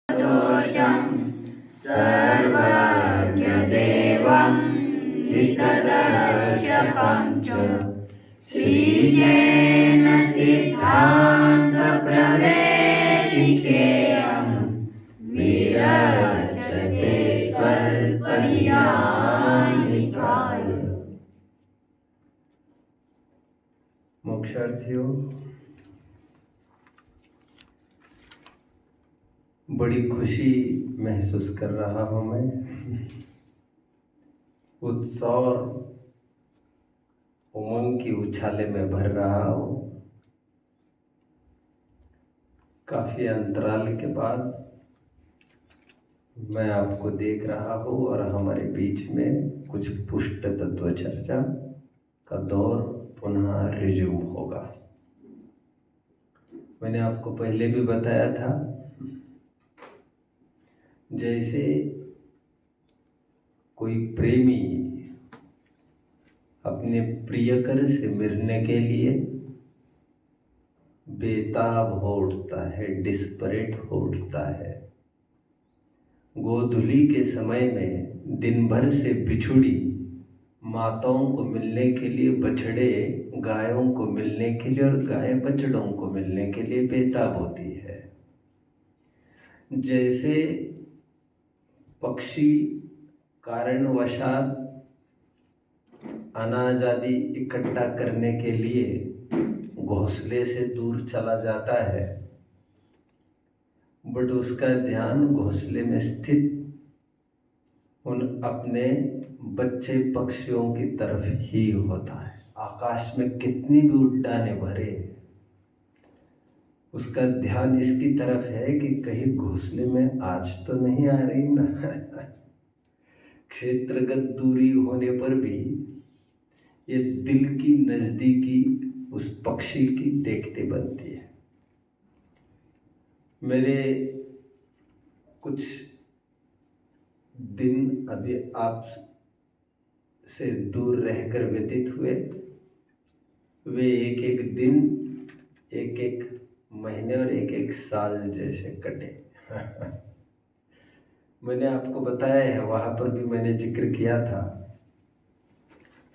दोषं सर्वज्ञदेवं हितदर्शकं च श्रीजेन सिद्धान्तप्रवेशिकेयं विरचते स्वल्पज्ञानिकाय। मोक्षार्थियों, बड़ी खुशी महसूस कर रहा हूँ मैं। उत्साह और उमंग की उछाले में भर रहा हूँ। काफी अंतराल के बाद मैं आपको देख रहा हूँ और हमारे बीच में कुछ पुष्ट तत्व चर्चा का दौर पुनः रिज्यूम होगा। मैंने आपको पहले भी बताया था, जैसे कोई प्रेमी अपने प्रियकर से मिलने के लिए बेताब हो उठता है, डिस्परेट हो उठता है। गोधूली के समय में दिन भर से बिछुड़ी माताओं को मिलने के लिए, बछड़े गायों को मिलने के लिए और गाय बछड़ों को मिलने के लिए बेताब होती है। जैसे पक्षी कारणवशात अनाज आदि इकट्ठा करने के लिए घोंसले से दूर चला जाता है, बट उसका ध्यान घोंसले में स्थित उन अपने बच्चे पक्षियों की तरफ ही होता है। आकाश में कितनी भी उड्डानें भरे, उसका ध्यान इसकी तरफ है कि कहीं घोंसले में आज तो नहीं आ रही ना। क्षेत्रगत दूरी होने पर भी ये दिल की नजदीकी उस पक्षी की देखते बनती है। मेरे कुछ दिन अभी आप से दूर रहकर व्यतीत हुए, वे एक एक दिन, एक एक महीने और एक एक साल जैसे कटे। मैंने आपको बताया है, वहाँ पर भी मैंने जिक्र किया था,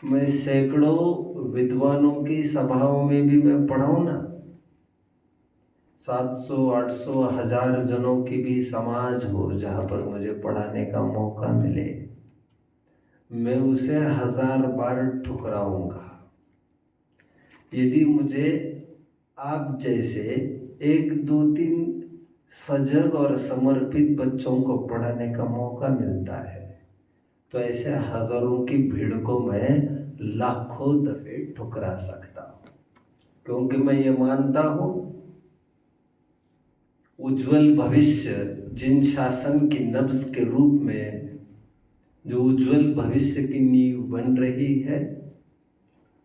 मैं सैकड़ों विद्वानों की सभाओं में भी मैं पढ़ाऊँ ना, 700, 800, 1000 जनों की भी समाज हो जहाँ पर मुझे पढ़ाने का मौका मिले, मैं उसे 1000 बार ठुकराऊंगा। यदि मुझे आप जैसे 1, 2, 3 सजग और समर्पित बच्चों को पढ़ाने का मौका मिलता है, तो ऐसे हजारों की भीड़ को मैं लाखों दफे ठुकरा सकता हूँ। क्योंकि मैं ये मानता हूँ, उज्जवल भविष्य जिन शासन की नब्ज के रूप में जो उज्जवल भविष्य की नींव बन रही है,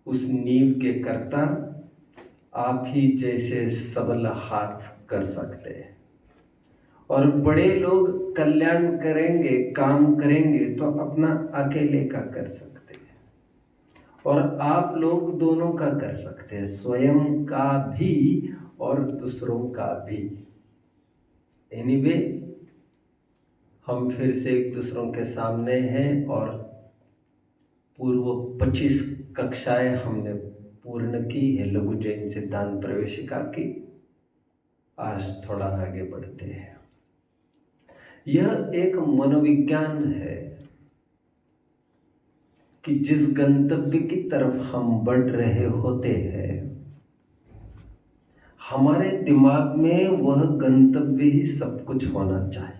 उस नींव के कर्ता आप ही जैसे सबल हाथ कर सकते हैं। और बड़े लोग कल्याण करेंगे, काम करेंगे तो अपना अकेले का कर सकते हैं, और आप लोग दोनों का कर सकते हैं, स्वयं का भी और दूसरों का भी। एनीवे, हम फिर से एक दूसरों के सामने हैं और पूर्व 25 कक्षाएं हमने पूर्ण की है लघु जैन सिद्धांत प्रवेशिका की। आज थोड़ा आगे बढ़ते हैं। यह एक मनोविज्ञान है कि जिस गंतव्य की तरफ हम बढ़ रहे होते हैं, हमारे दिमाग में वह गंतव्य ही सब कुछ होना चाहिए।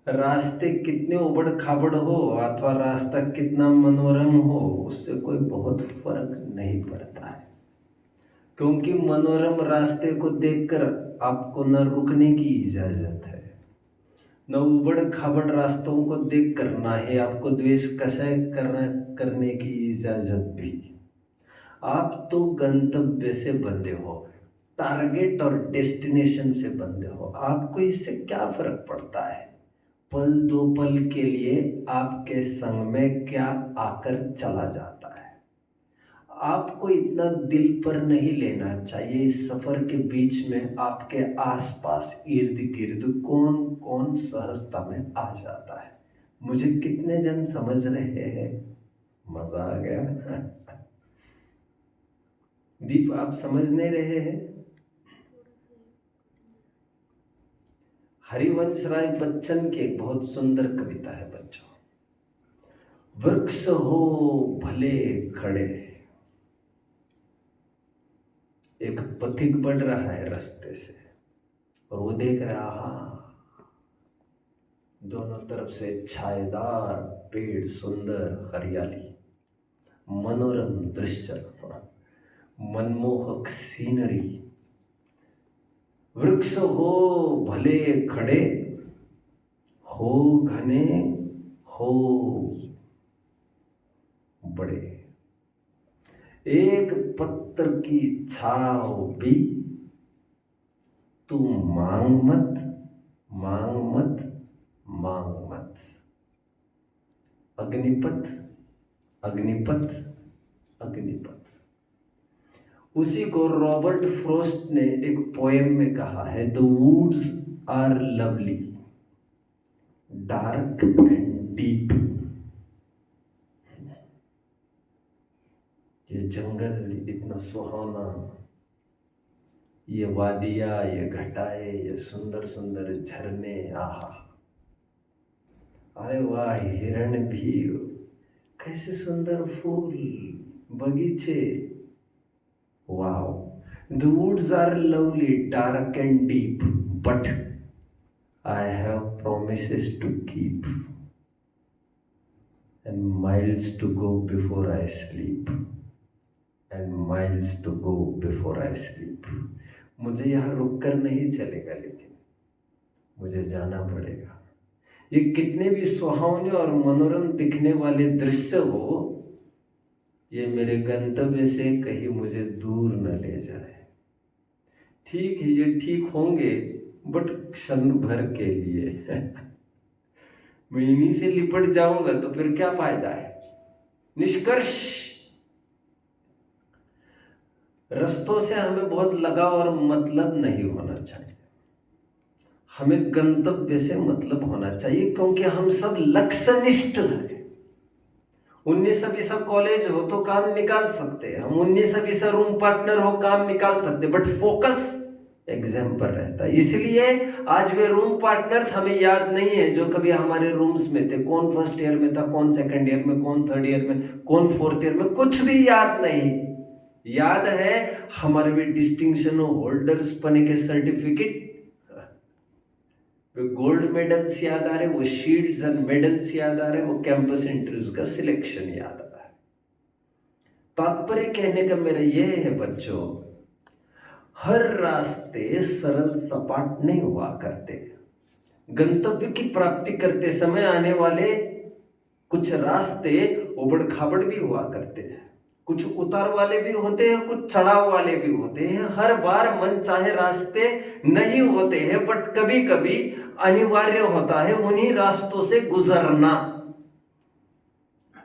रास्ते कितने उबड़ खाबड़ हो अथवा रास्ता कितना मनोरम हो, उससे कोई बहुत फर्क नहीं पड़ता है। क्योंकि मनोरम रास्ते को देखकर आपको न रुकने की इजाजत है, न उबड़ खाबड़ रास्तों को देखकर ना ही आपको द्वेष कषाय करने की इजाजत भी। आप तो गंतव्य से बंधे हो, टारगेट और डेस्टिनेशन से बंधे हो। आपको इससे क्या फर्क पड़ता है पल दो पल के लिए आपके संग में क्या आकर चला जाता है? आपको इतना दिल पर नहीं लेना चाहिए। इस सफर के बीच में आपके आसपास इर्द गिर्द कौन कौन सहजता में आ जाता है, मुझे कितने जन समझ रहे हैं? मजा आ गया। दीप, आप समझ नहीं रहे हैं? हरिवंश राय बच्चन की एक बहुत सुंदर कविता है बच्चों। वृक्ष हो भले खड़े, एक पथिक बढ़ रहा है रास्ते से और वो देख रहा, दोनों तरफ से छायेदार पेड़, सुंदर हरियाली, मनोरम दृश्य, मनमोहक सीनरी। वृक्ष हो भले खड़े, हो घने, हो बड़े, एक पत्थर की छाव भी, तू मांग मत, मांग मत, मांग मत। अग्निपथ, अग्निपथ, अग्निपथ। उसी को रॉबर्ट फ्रॉस्ट ने एक पोएम में कहा है, the woods are lovely, dark and deep. ये जंगल इतना सुहाना, ये वादियाँ, ये घटाएं, ये सुंदर सुंदर झरने, आहा, अरे वाह, हिरण भी, कैसे सुंदर फूल, बगीचे, wow. The woods are lovely, dark and deep, but I have promises to keep, and miles to go before I sleep, and miles to go before I sleep. मुझे यहाँ रुक कर नहीं चलेगा, लेकिन मुझे जाना पड़ेगा। ये कितने भी सुहावने और मनोरम दिखने वाले दृश्य हो, ये मेरे गंतव्य से कहीं मुझे दूर न ले जाए। ठीक है, ये ठीक होंगे, बट क्षण भर के लिए। मैं इन्हीं से लिपट जाऊंगा तो फिर क्या फायदा है? निष्कर्ष, रस्तों से हमें बहुत लगाव और मतलब नहीं होना चाहिए। हमें गंतव्य से मतलब होना चाहिए, क्योंकि हम सब लक्ष्यनिष्ठ हैं। 19 कॉलेज हो तो काम निकाल सकते हैं, हम 19 रूम पार्टनर हो काम निकाल सकते, बट फोकस एग्जाम पर रहता है। इसलिए आज वे रूम पार्टनर्स हमें याद नहीं है जो कभी हमारे रूम्स में थे। कौन फर्स्ट ईयर में था, कौन सेकंड ईयर में, कौन थर्ड ईयर में, कौन फोर्थ ईयर में, कुछ भी याद नहीं। याद है हमारे भी डिस्टिंक्शन होल्डर्स बने के सर्टिफिकेट, वो गोल्ड मेडल्स याद आ रहे, वो शील्ड्स एंड मेडल्स याद आ रहे, वो कैंपस इंटरव्यूज का सिलेक्शन याद आ रहा है। तात्पर्य कहने का मेरा ये है बच्चों, हर रास्ते सरल सपाट नहीं हुआ करते। गंतव्य की प्राप्ति करते समय आने वाले कुछ रास्ते उबड़ खाबड़ भी हुआ करते हैं, कुछ उतार वाले भी होते हैं, कुछ चढ़ाव वाले भी होते हैं। हर बार मन चाहे रास्ते नहीं होते हैं, बट कभी कभी अनिवार्य होता है उन्हीं रास्तों से गुजरना।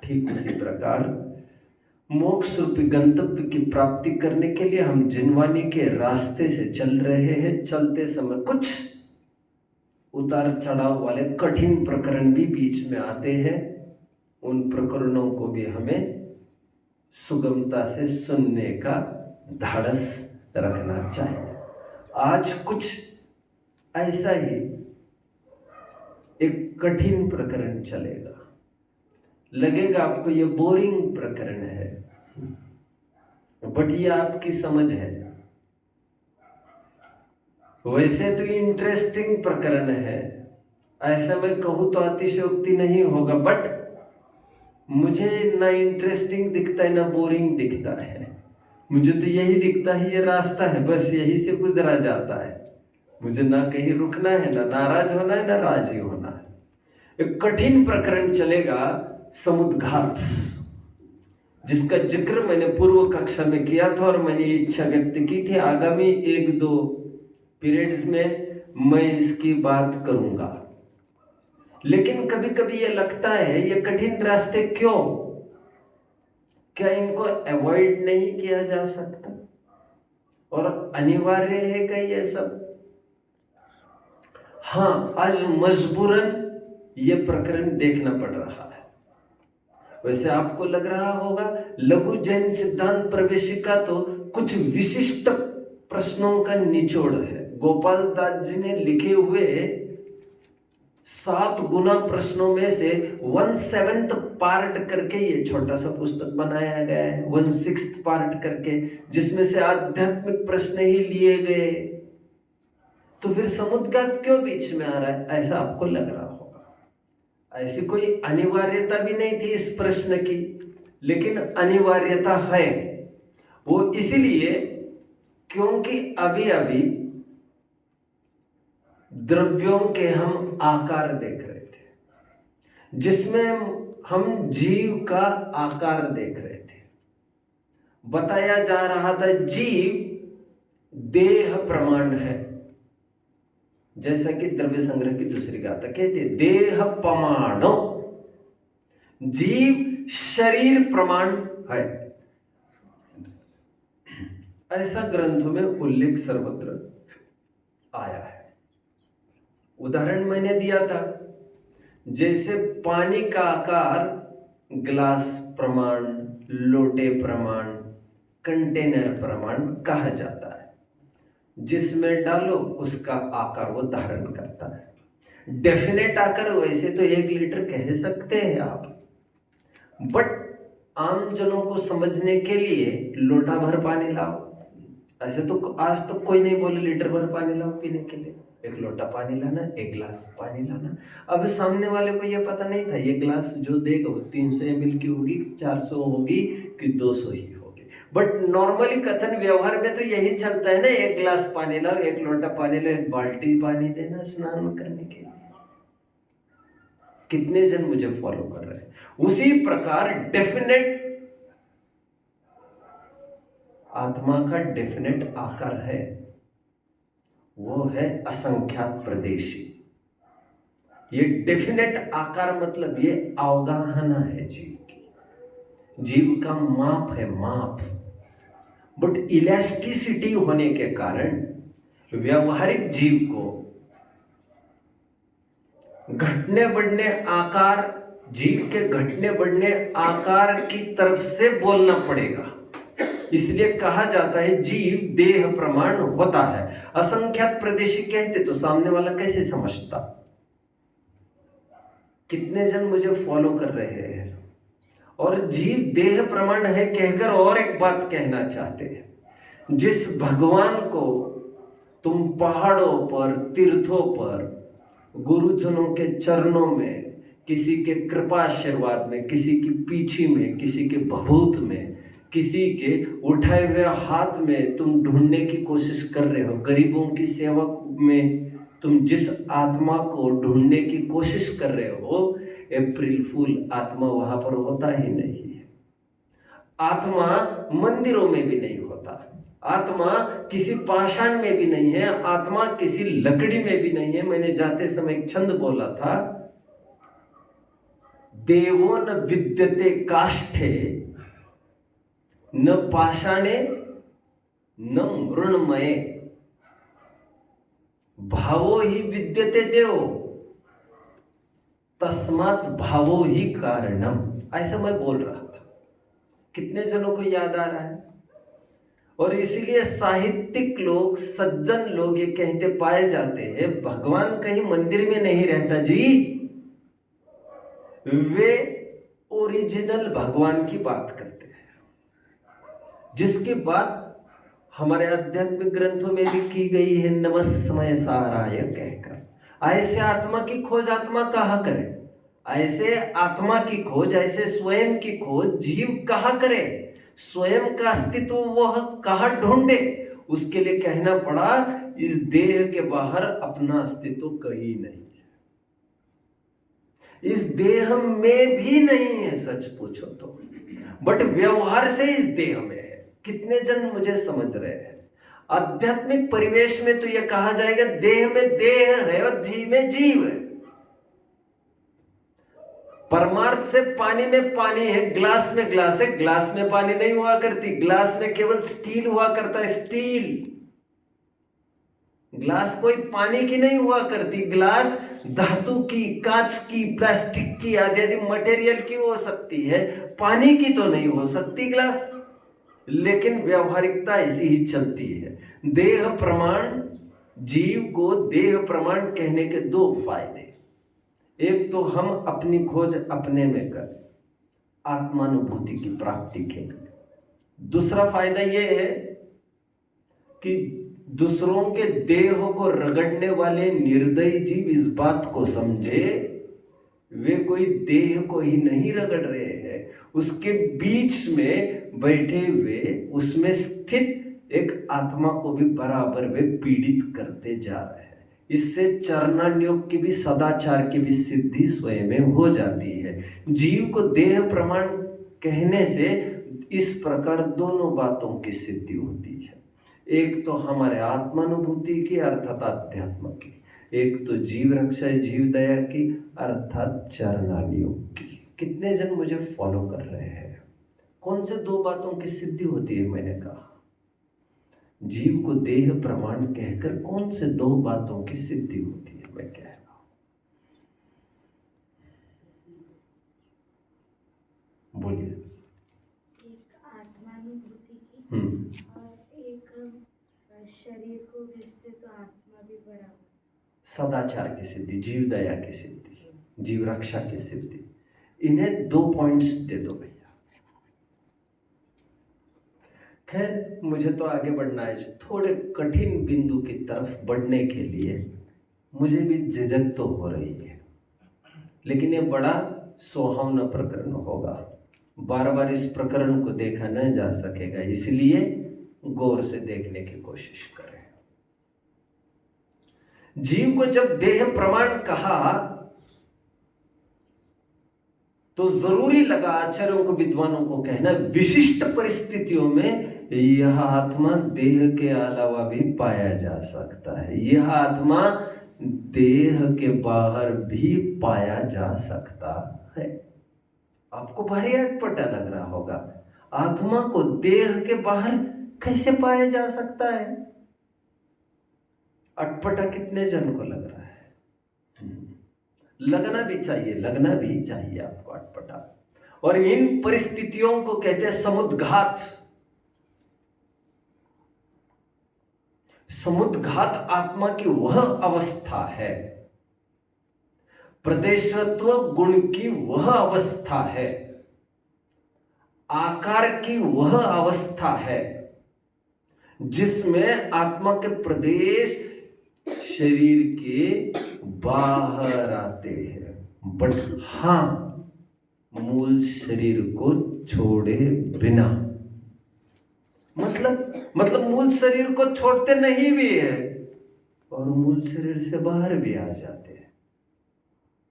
ठीक उसी प्रकार मोक्ष रूपी गंतव्य की प्राप्ति करने के लिए हम जिनवानी के रास्ते से चल रहे हैं। चलते समय कुछ उतार चढ़ाव वाले कठिन प्रकरण भी बीच में आते हैं। उन प्रकरणों को भी हमें सुगमता से सुनने का धाड़स रखना चाहिए। आज कुछ ऐसा ही एक कठिन प्रकरण चलेगा, लगेगा आपको ये बोरिंग प्रकरण है, बट ये आपकी समझ है। वैसे तो इंटरेस्टिंग प्रकरण है, ऐसा मैं कहूँ तो अतिशयोक्ति नहीं होगा, बट मुझे ना इंटरेस्टिंग दिखता है ना बोरिंग दिखता है। मुझे तो यही दिखता है, ये रास्ता है, बस यही से गुजरा जाता है। मुझे ना कहीं रुकना है, ना नाराज होना है, ना राजी होना है। एक कठिन प्रकरण चलेगा, समुद्घात, जिसका जिक्र मैंने पूर्व कक्षा में किया था और मैंने इच्छा व्यक्त की थी आगामी 1-2 पीरियड्स में मैं इसकी बात करूंगा। लेकिन कभी कभी ये लगता है ये कठिन रास्ते क्यों? क्या इनको अवॉइड नहीं किया जा सकता? और अनिवार्य है क्या ये सब? हाँ, आज मजबूरन ये प्रकरण देखना पड़ रहा है। वैसे आपको लग रहा होगा लघु जैन सिद्धांत प्रवेशिका तो कुछ विशिष्ट प्रश्नों का निचोड़ है। गोपाल दास जी ने लिखे हुए 7 गुना प्रश्नों में से 1/7 पार्ट करके ये छोटा सा पुस्तक बनाया गया है, 1/6 पार्ट करके, जिसमें से आध्यात्मिक प्रश्न ही लिए गए। तो फिर समुद्घात क्यों बीच में आ रहा है, ऐसा आपको लग रहा होगा। ऐसी कोई अनिवार्यता भी नहीं थी इस प्रश्न की, लेकिन अनिवार्यता है। वो इसलिए क्योंकि अभी अभी द्रव्यों के हम आकार देख रहे थे, जिसमें हम जीव का आकार देख रहे थे। बताया जा रहा था जीव देह प्रमाण है, जैसा कि द्रव्य संग्रह की दूसरी गाथा कहते देह प्रमाणो, जीव शरीर प्रमाण है। ऐसा ग्रंथों में उल्लेख सर्वत्र आया है। उदाहरण मैंने दिया था, जैसे पानी का आकार ग्लास प्रमाण, लोटे प्रमाण, कंटेनर प्रमाण कहा जाता है। जिसमें डालो उसका आकार वो धारण करता है। डेफिनेट आकार वैसे तो 1 लीटर कह सकते हैं आप, बट आम जनों को समझने के लिए लोटा भर पानी लाओ। ऐसे तो आज तक कोई नहीं बोले लीटर भर पानी लाओ पीने के लिए। 1 लोटा पानी लाना, 1 गिलास पानी लाना। अब सामने वाले को ये पता नहीं था ये गिलास जो देगा वो 300 ml की होगी, 400 होगी कि 200 ही होगी। बट नॉर्मली कथन व्यवहार में तो यही चलता है ना, 1 गिलास पानी लाओ, 1 लोटा पानी लाओ, 1 बाल्टी पानी देना स्नान करने के लिए। कितने जन मुझे फॉलो कर रहे हैं? उसी प्रकार डेफिनेट आत्मा का डेफिनेट आकार है, वो है असंख्यात प्रदेशी। ये डेफिनेट आकार मतलब ये अवगाहना है जीव की, जीव का माप है, माप। बट इलास्टिसिटी होने के कारण व्यवहारिक जीव को घटने बढ़ने आकार, जीव के घटने बढ़ने आकार की तरफ से बोलना पड़ेगा। इसलिए कहा जाता है जीव देह प्रमाण होता है। असंख्यात प्रदेशी कहते तो सामने वाला कैसे समझता? कितने जन मुझे फॉलो कर रहे हैं? और जीव देह प्रमाण है कहकर और एक बात कहना चाहते हैं, जिस भगवान को तुम पहाड़ों पर, तीर्थों पर, गुरुजनों के चरणों में, किसी के कृपा आशीर्वाद में, किसी की पीठी में, किसी के भभूत में, किसी के उठाए हुए हाथ में तुम ढूंढने की कोशिश कर रहे हो, गरीबों की सेवा में तुम जिस आत्मा को ढूंढने की कोशिश कर रहे हो, अप्रैल फूल आत्मा वहां पर होता ही नहीं है। आत्मा मंदिरों में भी नहीं होता, आत्मा किसी पाषाण में भी नहीं है, आत्मा किसी लकड़ी में भी नहीं है। मैंने जाते समय एक छंद बोला था, देवो न विद्यते काष्ठे न पाषाणे न मृण्मये भावो ही विद्यते देव तस्मात् भावो ही कारणम। ऐसा मैं बोल रहा था, कितने जनों को याद आ रहा है? और इसीलिए साहित्यिक लोग, सज्जन लोग ये कहते पाए जाते हैं भगवान कहीं मंदिर में नहीं रहता जी, वे ओरिजिनल भगवान की बात करते हैं, जिसकी बात हमारे आध्यात्मिक ग्रंथों में भी की गई है, नमस्मय साराय कहकर। ऐसे आत्मा की खोज आत्मा कहाँ करे? ऐसे आत्मा की खोज, ऐसे स्वयं की खोज जीव कहाँ करे? स्वयं का अस्तित्व वह कहाँ ढूंढे? उसके लिए कहना पड़ा इस देह के बाहर अपना अस्तित्व कहीं नहीं है, इस देह में भी नहीं है सच पूछो तो, बट व्यवहार से इस देह में है। कितने जन मुझे समझ रहे हैं? आध्यात्मिक परिवेश में तो यह कहा जाएगा देह में देह है और जीव में जीव है। परमार्थ से पानी में पानी है, ग्लास में ग्लास है, ग्लास में पानी नहीं हुआ करती, ग्लास में केवल स्टील हुआ करता है, स्टील। ग्लास कोई पानी की नहीं हुआ करती, ग्लास धातु की, कांच की, प्लास्टिक की, आदि आदि मटेरियल की हो सकती है, पानी की तो नहीं हो सकती ग्लास। लेकिन व्यावहारिकता ऐसी ही चलती है। देह प्रमाण, जीव को देह प्रमाण कहने के दो फायदे। एक तो हम अपनी खोज अपने में कर आत्मानुभूति की प्राप्ति के लिए। दूसरा फायदा यह है कि दूसरों के देह को रगड़ने वाले निर्दयी जीव इस बात को समझे वे कोई देह को ही नहीं रगड़ रहे हैं, उसके बीच में बैठे हुए उसमें स्थित एक आत्मा को भी बराबर वे पीड़ित करते जा रहे हैं। इससे चरणान्योग की भी, सदाचार की भी सिद्धि स्वयं में हो जाती है। जीव को देह प्रमाण कहने से इस प्रकार दोनों बातों की सिद्धि होती है। एक तो हमारे आत्मानुभूति की अर्थात अध्यात्म की, एक तो जीव रक्षा जीव दया की अर्थात चरणान्योग की। कितने जन मुझे फॉलो कर रहे हैं? कौन से दो बातों की सिद्धि होती है? मैंने कहा जीव को देह प्रमाण कहकर कौन से दो बातों की सिद्धि होती है? मैं कह रहा हूं, बोलिए। एक आत्मानुभूति की और एक शरीर को घिसते तो आत्मा भी बराबर। सदाचार की सिद्धि, जीव दया की सिद्धि, जीव रक्षा की सिद्धि। इन्हें दो पॉइंट्स दे दो भैया। खैर मुझे तो आगे बढ़ना है, थोड़े कठिन बिंदु की तरफ बढ़ने के लिए मुझे भी झिझक तो हो रही है, लेकिन ये बड़ा सुहावना प्रकरण होगा। बार बार इस प्रकरण को देखा न जा सकेगा, इसलिए गौर से देखने की कोशिश करें। जीव को जब देह प्रमाण कहा तो जरूरी लगा आचार्यों को, विद्वानों को कहना विशिष्ट परिस्थितियों में यह आत्मा देह के अलावा भी पाया जा सकता है, यह आत्मा देह के बाहर भी पाया जा सकता है। आपको भारी अटपटा लग रहा होगा, आत्मा को देह के बाहर कैसे पाया जा सकता है? अटपटा कितने जन को लग रहा है? लगना भी चाहिए, लगना भी चाहिए आपको अटपटा। और इन परिस्थितियों को कहते हैं समुद्घात। समुद्घात आत्मा की वह अवस्था है, प्रदेशत्व गुण की वह अवस्था है, आकार की वह अवस्था है जिसमें आत्मा के प्रदेश शरीर के बाहर आते हैं, बट हां मूल शरीर को छोड़े बिना। मतलब मूल शरीर को छोड़ते नहीं भी है और मूल शरीर से बाहर भी आ जाते हैं।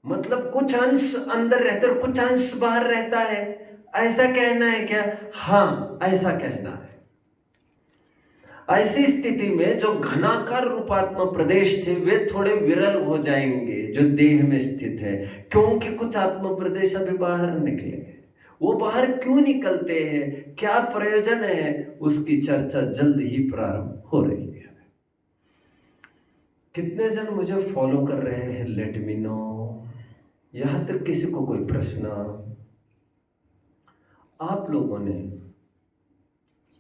मतलब कुछ अंश अंदर रहते और कुछ अंश बाहर रहता है, ऐसा कहना है क्या? हाँ ऐसा कहना है। ऐसी स्थिति में जो घनाकार रूपात्मा प्रदेश थे वे थोड़े विरल हो जाएंगे जो देह में स्थित है, क्योंकि कुछ आत्म प्रदेश अभी बाहर निकले। वो बाहर क्यों निकलते हैं, क्या प्रयोजन है, उसकी चर्चा जल्द ही प्रारंभ हो रही है। कितने जन मुझे फॉलो कर रहे हैं? Let me know. यहां तक किसी को कोई प्रश्न? आप लोगों ने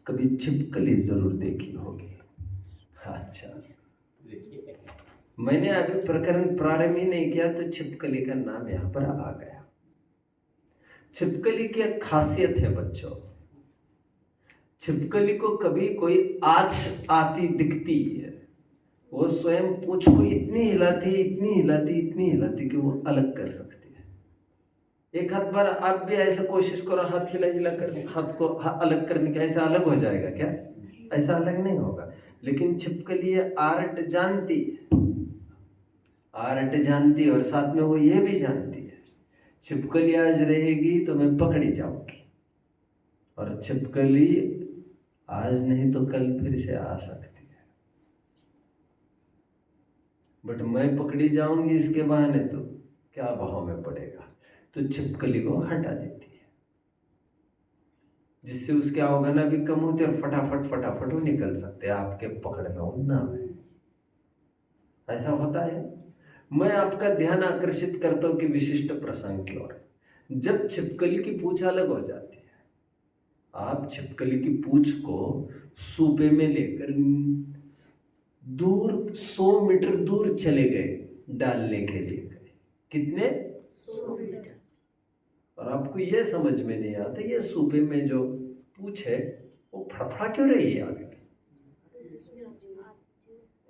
कभी छिपकली जरूर देखी होगी। अच्छा, मैंने अभी प्रकरण प्रारंभ ही नहीं किया तो छिपकली का नाम यहां पर आ गया। छिपकली की एक खासियत है बच्चों, छिपकली को कभी कोई आँच आती दिखती है, वो स्वयं पूंछ को इतनी हिलाती कि वो अलग कर सकती है। एक हाथ बार आप भी ऐसे कोशिश करो, हाथ हिला करने, हाथ को अलग करने का, ऐसा अलग हो जाएगा क्या? ऐसा अलग नहीं होगा। लेकिन छिपकली आर्ट जानती है, आर्ट जानती है और साथ में वो ये भी जानती है छिपकली आज रहेगी तो मैं पकड़ी जाऊंगी, और छिपकली आज नहीं तो कल फिर से आ सकती है, बट मैं पकड़ी जाऊंगी इसके बहाने तो क्या भाव में पड़ेगा। तो छिपकली को हटा देती है, जिससे उसके अवगना भी कम होते और फटाफट वो निकल सकते हैं, आपके पकड़ में वो ना आए। ऐसा होता है। मैं आपका ध्यान आकर्षित करता हूं कि विशिष्ट प्रसंग की ओर। जब छिपकली की पूंछ अलग हो जाती है, आप छिपकली की पूंछ को सूपे में लेकर दूर 100 मीटर दूर चले गए डालने के लिए गए। कितने? 100 मीटर। और आपको ये समझ में नहीं आता ये सूपे में जो पूंछ है वो फड़फड़ा क्यों रही है आगे?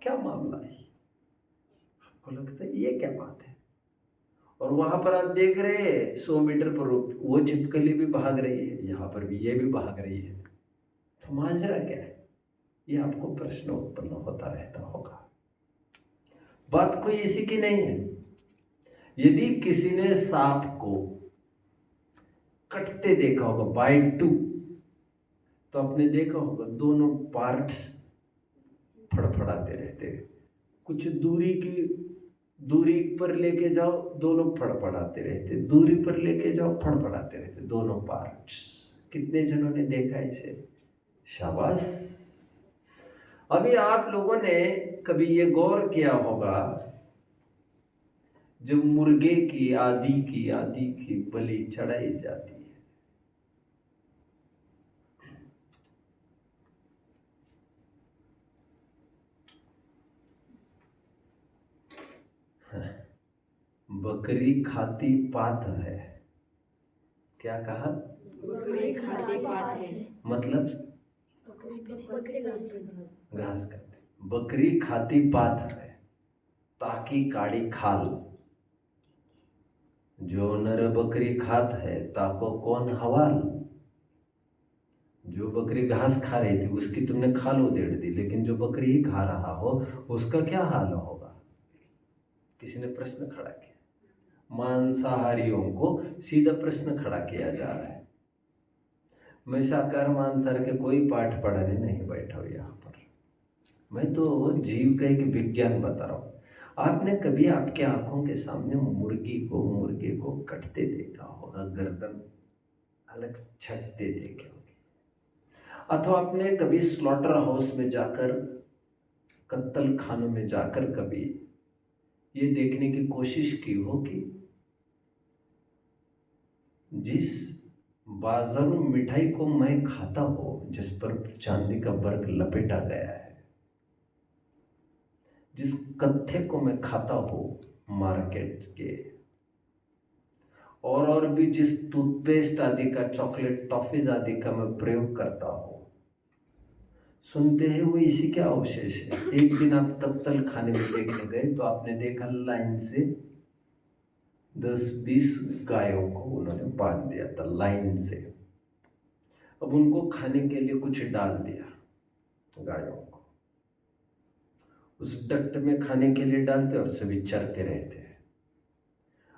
क्या मामला है? आपको लगता है ये क्या बात है? और वहां पर आप देख रहे हैं 100 मीटर पर वो छिपकली भी भाग रही है, यहाँ पर भी ये भी भाग रही है। तो माजरा क्या है? ये आपको प्रश्न उत्पन्न होता रहता होगा। बात कोई इसी की नहीं है। यदि किसी ने सांप को कटते देखा होगा बाइट टू, तो आपने देखा होगा दोनों पार्ट्स फड़फड़ाते रहते हैं। कुछ दूरी पर लेके जाओ दोनों फड़फड़ाते रहते, दूरी पर लेके जाओ फड़फड़ाते रहते दोनों पार्ट्स। कितने जनों ने देखा इसे? शाबाश। अभी आप लोगों ने कभी ये गौर किया होगा, जब मुर्गे की आदि की बलि चढ़ाई जाती है, बकरी खाती पात है। क्या कहा? बकरी खाती पात है। मतलब बकरी घास खाती। बकरी खाती पात है ताकि काड़ी खाल। जो नर बकरी खात है ताको कौन हवाल। जो बकरी घास खा रही थी उसकी तुमने खाल उधेड़ दी, लेकिन जो बकरी ही खा रहा हो उसका क्या हाल होगा? किसी ने प्रश्न खड़ा किया। मांसाहारियों को सीधा प्रश्न खड़ा किया जा रहा है। मैं शाकाहार मांसाहार के कोई पाठ पढ़ाने नहीं बैठा हूँ यहाँ पर। मैं तो जीव का एक विज्ञान बता रहा हूँ। आपने कभी आपके आंखों के सामने मुर्गे को कटते देखा होगा, गर्दन अलग छटते देखे होंगे, अथवा आपने कभी स्लॉटर हाउस में जाकर, कत्तल खानों में जाकर कभी ये देखने की कोशिश की हो कि जिस बाजारू मिठाई को मैं खाता हूँ, जिस पर चांदी का वर्क लपेटा गया है, जिस कत्थे को मैं खाता हूँ मार्केट के, और भी जिस टूथपेस्ट आदि का, चॉकलेट टॉफीज आदि का मैं प्रयोग करता हूँ, सुनते हैं वो इसी के अवशेष है। एक दिन आप कत्तल खाने में देखने गए तो आपने देखा लाइन से 10-20 गायों को उन्होंने बांध दिया था लाइन से। अब उनको खाने के लिए कुछ डाल दिया गायों को, उस डक्ट में खाने के लिए डालते और सभी चरते रहते हैं।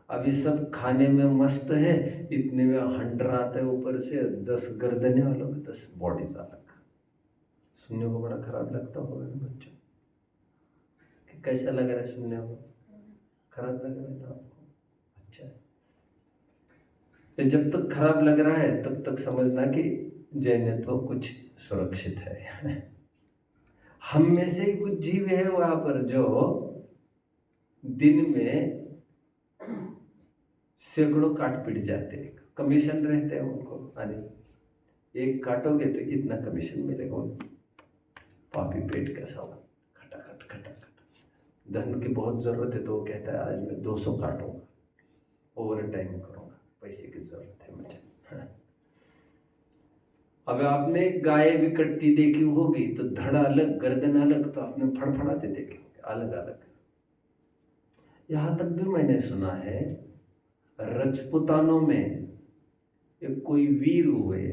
अभी सब खाने में मस्त है, इतने में हंटर आता है ऊपर से, 10 गर्दनें वालों में 10 बॉडीज अलग। सुनने को बड़ा खराब लगता होगा ना बच्चों? कैसा लग रहा है सुनने को? खराब लग रहा है ना आपको? अच्छा, तो जब तक खराब लग रहा है तब तक समझना कि जैनत्व कुछ सुरक्षित है। हम में से ही कुछ जीव है वहां पर जो दिन में सैकड़ों काट पिट जाते हैं, कमीशन रहते हैं उनको। अरे एक काटोगे तो इतना कमीशन मिलेगा। पापी पेट का सवाल, खटाखट खटाखट। धन की बहुत ज़रूरत है तो वो कहता है आज मैं 200 काटूंगा, ओवर टाइम करूँगा, पैसे की ज़रूरत है मुझे। हाँ। अब आपने गाय भी कटती देखी होगी तो धड़ अलग गर्दन अलग, तो आपने फड़फड़ाते देखे होंगे अलग अलग। यहाँ तक भी मैंने सुना है राजपूतानों में एक कोई वीर हुए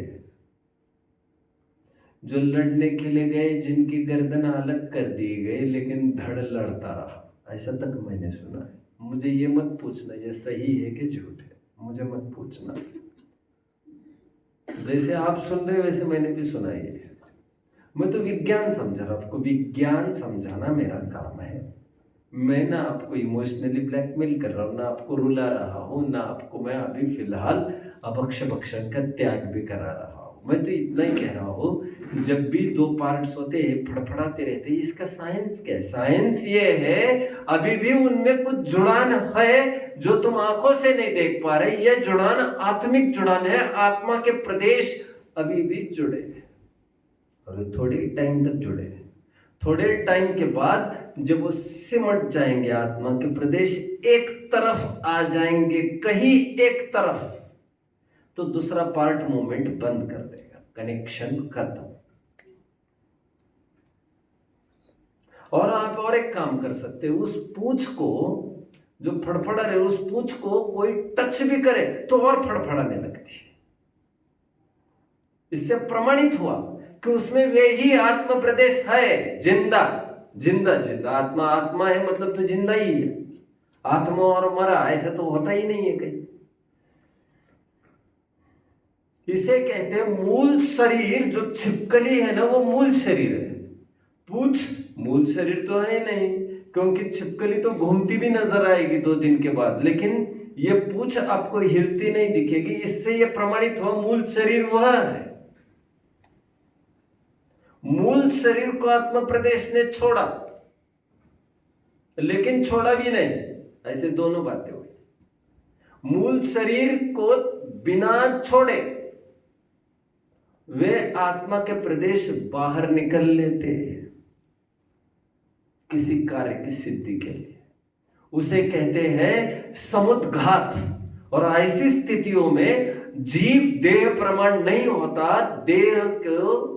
जो लड़ने के लिए गए, जिनकी गर्दन अलग कर दी गई लेकिन धड़ लड़ता रहा। ऐसा तक मैंने सुना है। मुझे ये मत पूछना ये सही है कि झूठ है, मुझे मत पूछना। जैसे आप सुन रहे वैसे मैंने भी सुना ही है। मैं तो विज्ञान समझा रहा, आपको विज्ञान समझाना मेरा काम है। मैं ना आपको इमोशनली ब्लैकमेल कर रहा हूँ, ना आपको रुला रहा हूँ, ना आपको मैं अभी फिलहाल अभक्ष भक्षण का त्याग भी करा रहा हूँ। मैं तो इतना ही कह रहा हूँ, जब भी दो पार्ट्स होते हैं फड़फड़ाते रहते हैं, इसका साइंस क्या है? साइंस ये है अभी भी उनमें कुछ जुड़ान है जो तुम आंखों से नहीं देख पा रहे। ये जुड़ान आत्मिक जुड़ान है, आत्मा के प्रदेश अभी भी जुड़े हैं और थोड़े टाइम तक जुड़े हैं। थोड़े टाइम के बाद जब वो सिमट जाएंगे, आत्मा के प्रदेश एक तरफ आ जाएंगे, कहीं एक तरफ, तो दूसरा पार्ट मूवमेंट बंद कर देगा, कनेक्शन खत्म। और आप और एक काम कर सकते हो, उस पूंछ को जो फड़फड़ा रहे, उस पूंछ को कोई टच भी करे तो और फड़फड़ाने लगती है। इससे प्रमाणित हुआ कि उसमें वे ही आत्म प्रदेश है, जिंदा जिंदा जिंदा। आत्मा आत्मा है मतलब तो जिंदा ही है। आत्मा और मरा ऐसा तो होता ही नहीं है कहीं। इसे कहते हैं मूल शरीर। जो छिपकली है ना, वो मूल शरीर है। पूंछ मूल शरीर तो है नहीं, क्योंकि छिपकली तो घूमती भी नजर आएगी 2 दिन के बाद, लेकिन ये पूंछ आपको हिलती नहीं दिखेगी। इससे ये प्रमाणित हुआ मूल शरीर वह है। मूल शरीर को आत्म प्रदेश ने छोड़ा, लेकिन छोड़ा भी नहीं, ऐसे दोनों बातें हुई। मूल शरीर को बिना छोड़े वे आत्मा के प्रदेश बाहर निकल लेते हैं किसी कार्य की सिद्धि के लिए। उसे कहते हैं समुद्घात। और ऐसी स्थितियों में जीव देह प्रमाण नहीं होता, देह को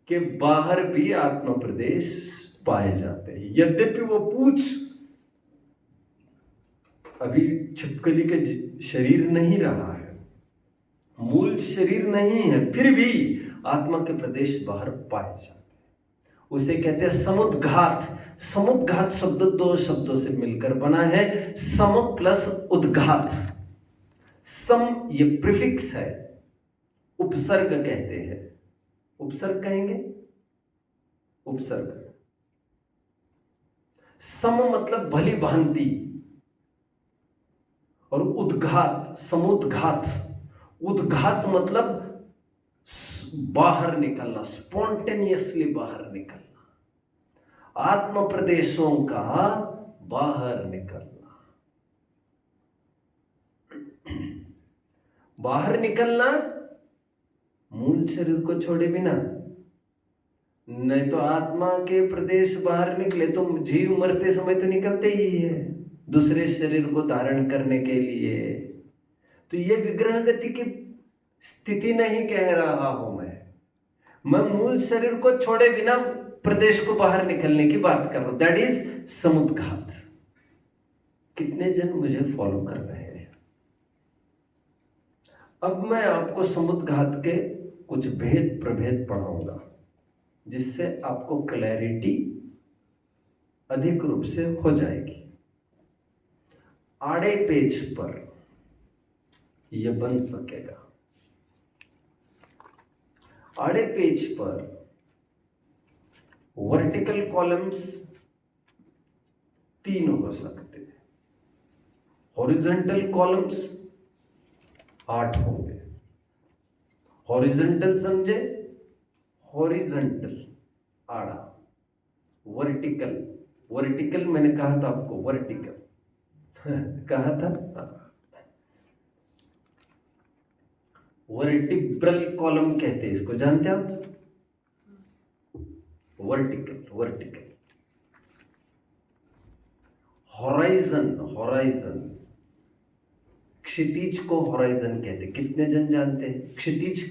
के बाहर भी आत्म प्रदेश पाए जाते हैं। यद्यपि वो पूंछ अभी छिपकली के शरीर नहीं रहा है, मूल शरीर नहीं है, फिर भी आत्मा के प्रदेश बाहर पाए जाते हैं। उसे कहते हैं समुद्घात। समुद्घात शब्द 2 शब्दों से मिलकर बना है, सम प्लस उद्घात। सम ये प्रीफिक्स है, उपसर्ग कहते हैं। उपसर्ग कहेंगे, उपसर्ग। सम मतलब भली भांति, और उद्घात समुद्घात। उद्घात मतलब बाहर निकलना, स्पॉन्टेनियसली बाहर निकलना, आत्म प्रदेशों का बाहर निकलना। बाहर निकलना मूल शरीर को छोड़े बिना। नहीं तो आत्मा के प्रदेश बाहर निकले तो जीव मरते समय तो निकलते ही है दूसरे शरीर को धारण करने के लिए। तो ये विग्रह गति की स्थिति नहीं कह रहा हूं मैं मूल शरीर को छोड़े बिना प्रदेश को बाहर निकलने की बात कर रहा हूं। दैट इज समुद्घात। कितने जन मुझे फॉलो कर रहे हैं? अब मैं आपको समुद्घात के कुछ भेद प्रभेद पढ़ाऊंगा, जिससे आपको क्लैरिटी अधिक रूप से हो जाएगी। आड़े पेज पर यह बन सकेगा। आड़े पेज पर वर्टिकल कॉलम्स 3 हो सकते हैं, हॉरिजॉन्टल कॉलम्स 8 होंगे। हॉरिजॉन्टल समझे? हॉरिजॉन्टल आड़ा, वर्टिकल वर्टिकल मैंने कहा था आपको, वर्टिकल कहा था। वर्टिब्रल कॉलम कहते हैं इसको, जानते हैं आप? Vertical vertical. हॉराइजन हॉराइजन, क्षितिज को हॉराइजन कहते हैं। कितने जन जानते हैं क्षितिज?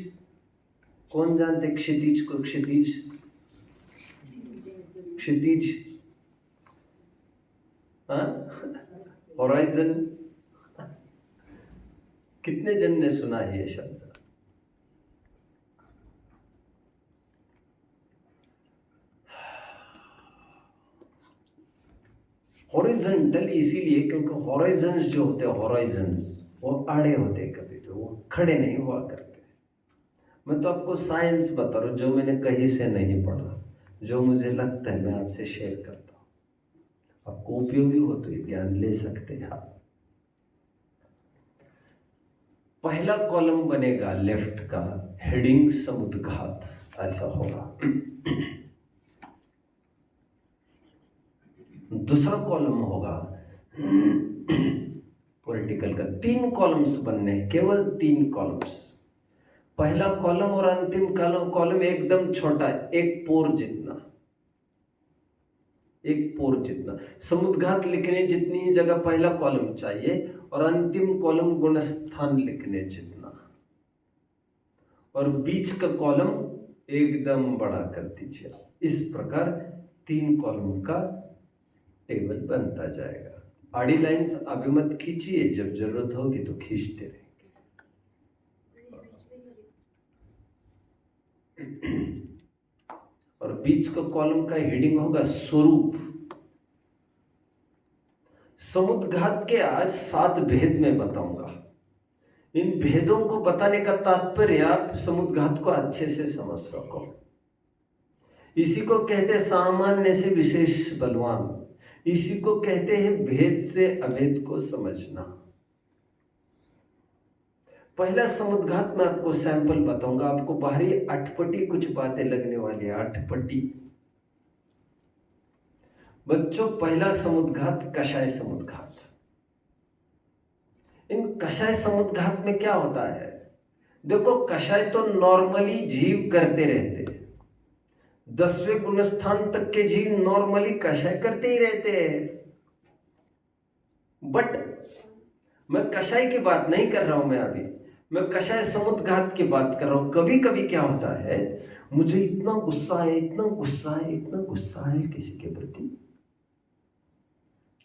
कौन जानते हैं क्षितिज को? क्षितिज क्षितिज हॉराइजन। कितने जन ने सुना है ये शब्द? हॉरिजॉन्टल इसीलिए क्योंकि हॉराइजन्स जो होते हैं, हॉराइजन्स वो आड़े होते हैं, कभी भी वो खड़े नहीं हुआ करते। मैं तो आपको साइंस बता रहा हूँ, जो मैंने कहीं से नहीं पढ़ा, जो मुझे लगता है मैं आपसे शेयर करता हूँ। आपको उपयोगी हो तो ये ज्ञान ले सकते हैं आप। पहला कॉलम बनेगा लेफ्ट का, हेडिंग समुद्घात, ऐसा होगा। दूसरा कॉलम होगा पॉलिटिकल का। 3 कॉलम्स बनने हैं, केवल 3 कॉलम्स। पहला कॉलम और अंतिम कॉलम एकदम छोटा, एक पोर जितना, एक पोर जितना। समुद्घात लिखने जितनी ही जगह पहला कॉलम चाहिए और अंतिम कॉलम गुणस्थान लिखने जितना, और बीच का कॉलम एकदम बड़ा कर दीजिए। इस प्रकार 3 कॉलम का टेबल बनता जाएगा। आड़ी लाइंस अभी मत खींचिए, जब जरूरत होगी तो खींचते रहेंगे। और बीच का कॉलम का हेडिंग होगा स्वरूप। समुद्घात के आज 7 भेद में बताऊंगा। इन भेदों को बताने का तात्पर्य आप समुद्घात को अच्छे से समझ सको। इसी को कहते सामान्य से विशेष बलवान, इसी को कहते हैं भेद से अभेद को समझना। पहला समुद्घात में आपको सैंपल बताऊंगा। आपको बाहरी अटपटी कुछ बातें लगने वाली है, अटपटी। बच्चों, पहला समुद्घात कषाय समुद्घात। इन कषाय समुद्घात में क्या होता है? देखो, कषाय तो नॉर्मली जीव करते रहते हैं। 10वें गुणस्थान तक के जीव नॉर्मली कषाय करते ही रहते हैं। बट मैं कषाय की बात नहीं कर रहा हूं, मैं कषाय समुद्घात की बात कर रहा हूं। कभी कभी क्या होता है, मुझे इतना गुस्सा है, इतना गुस्सा है, इतना गुस्सा है किसी के प्रति,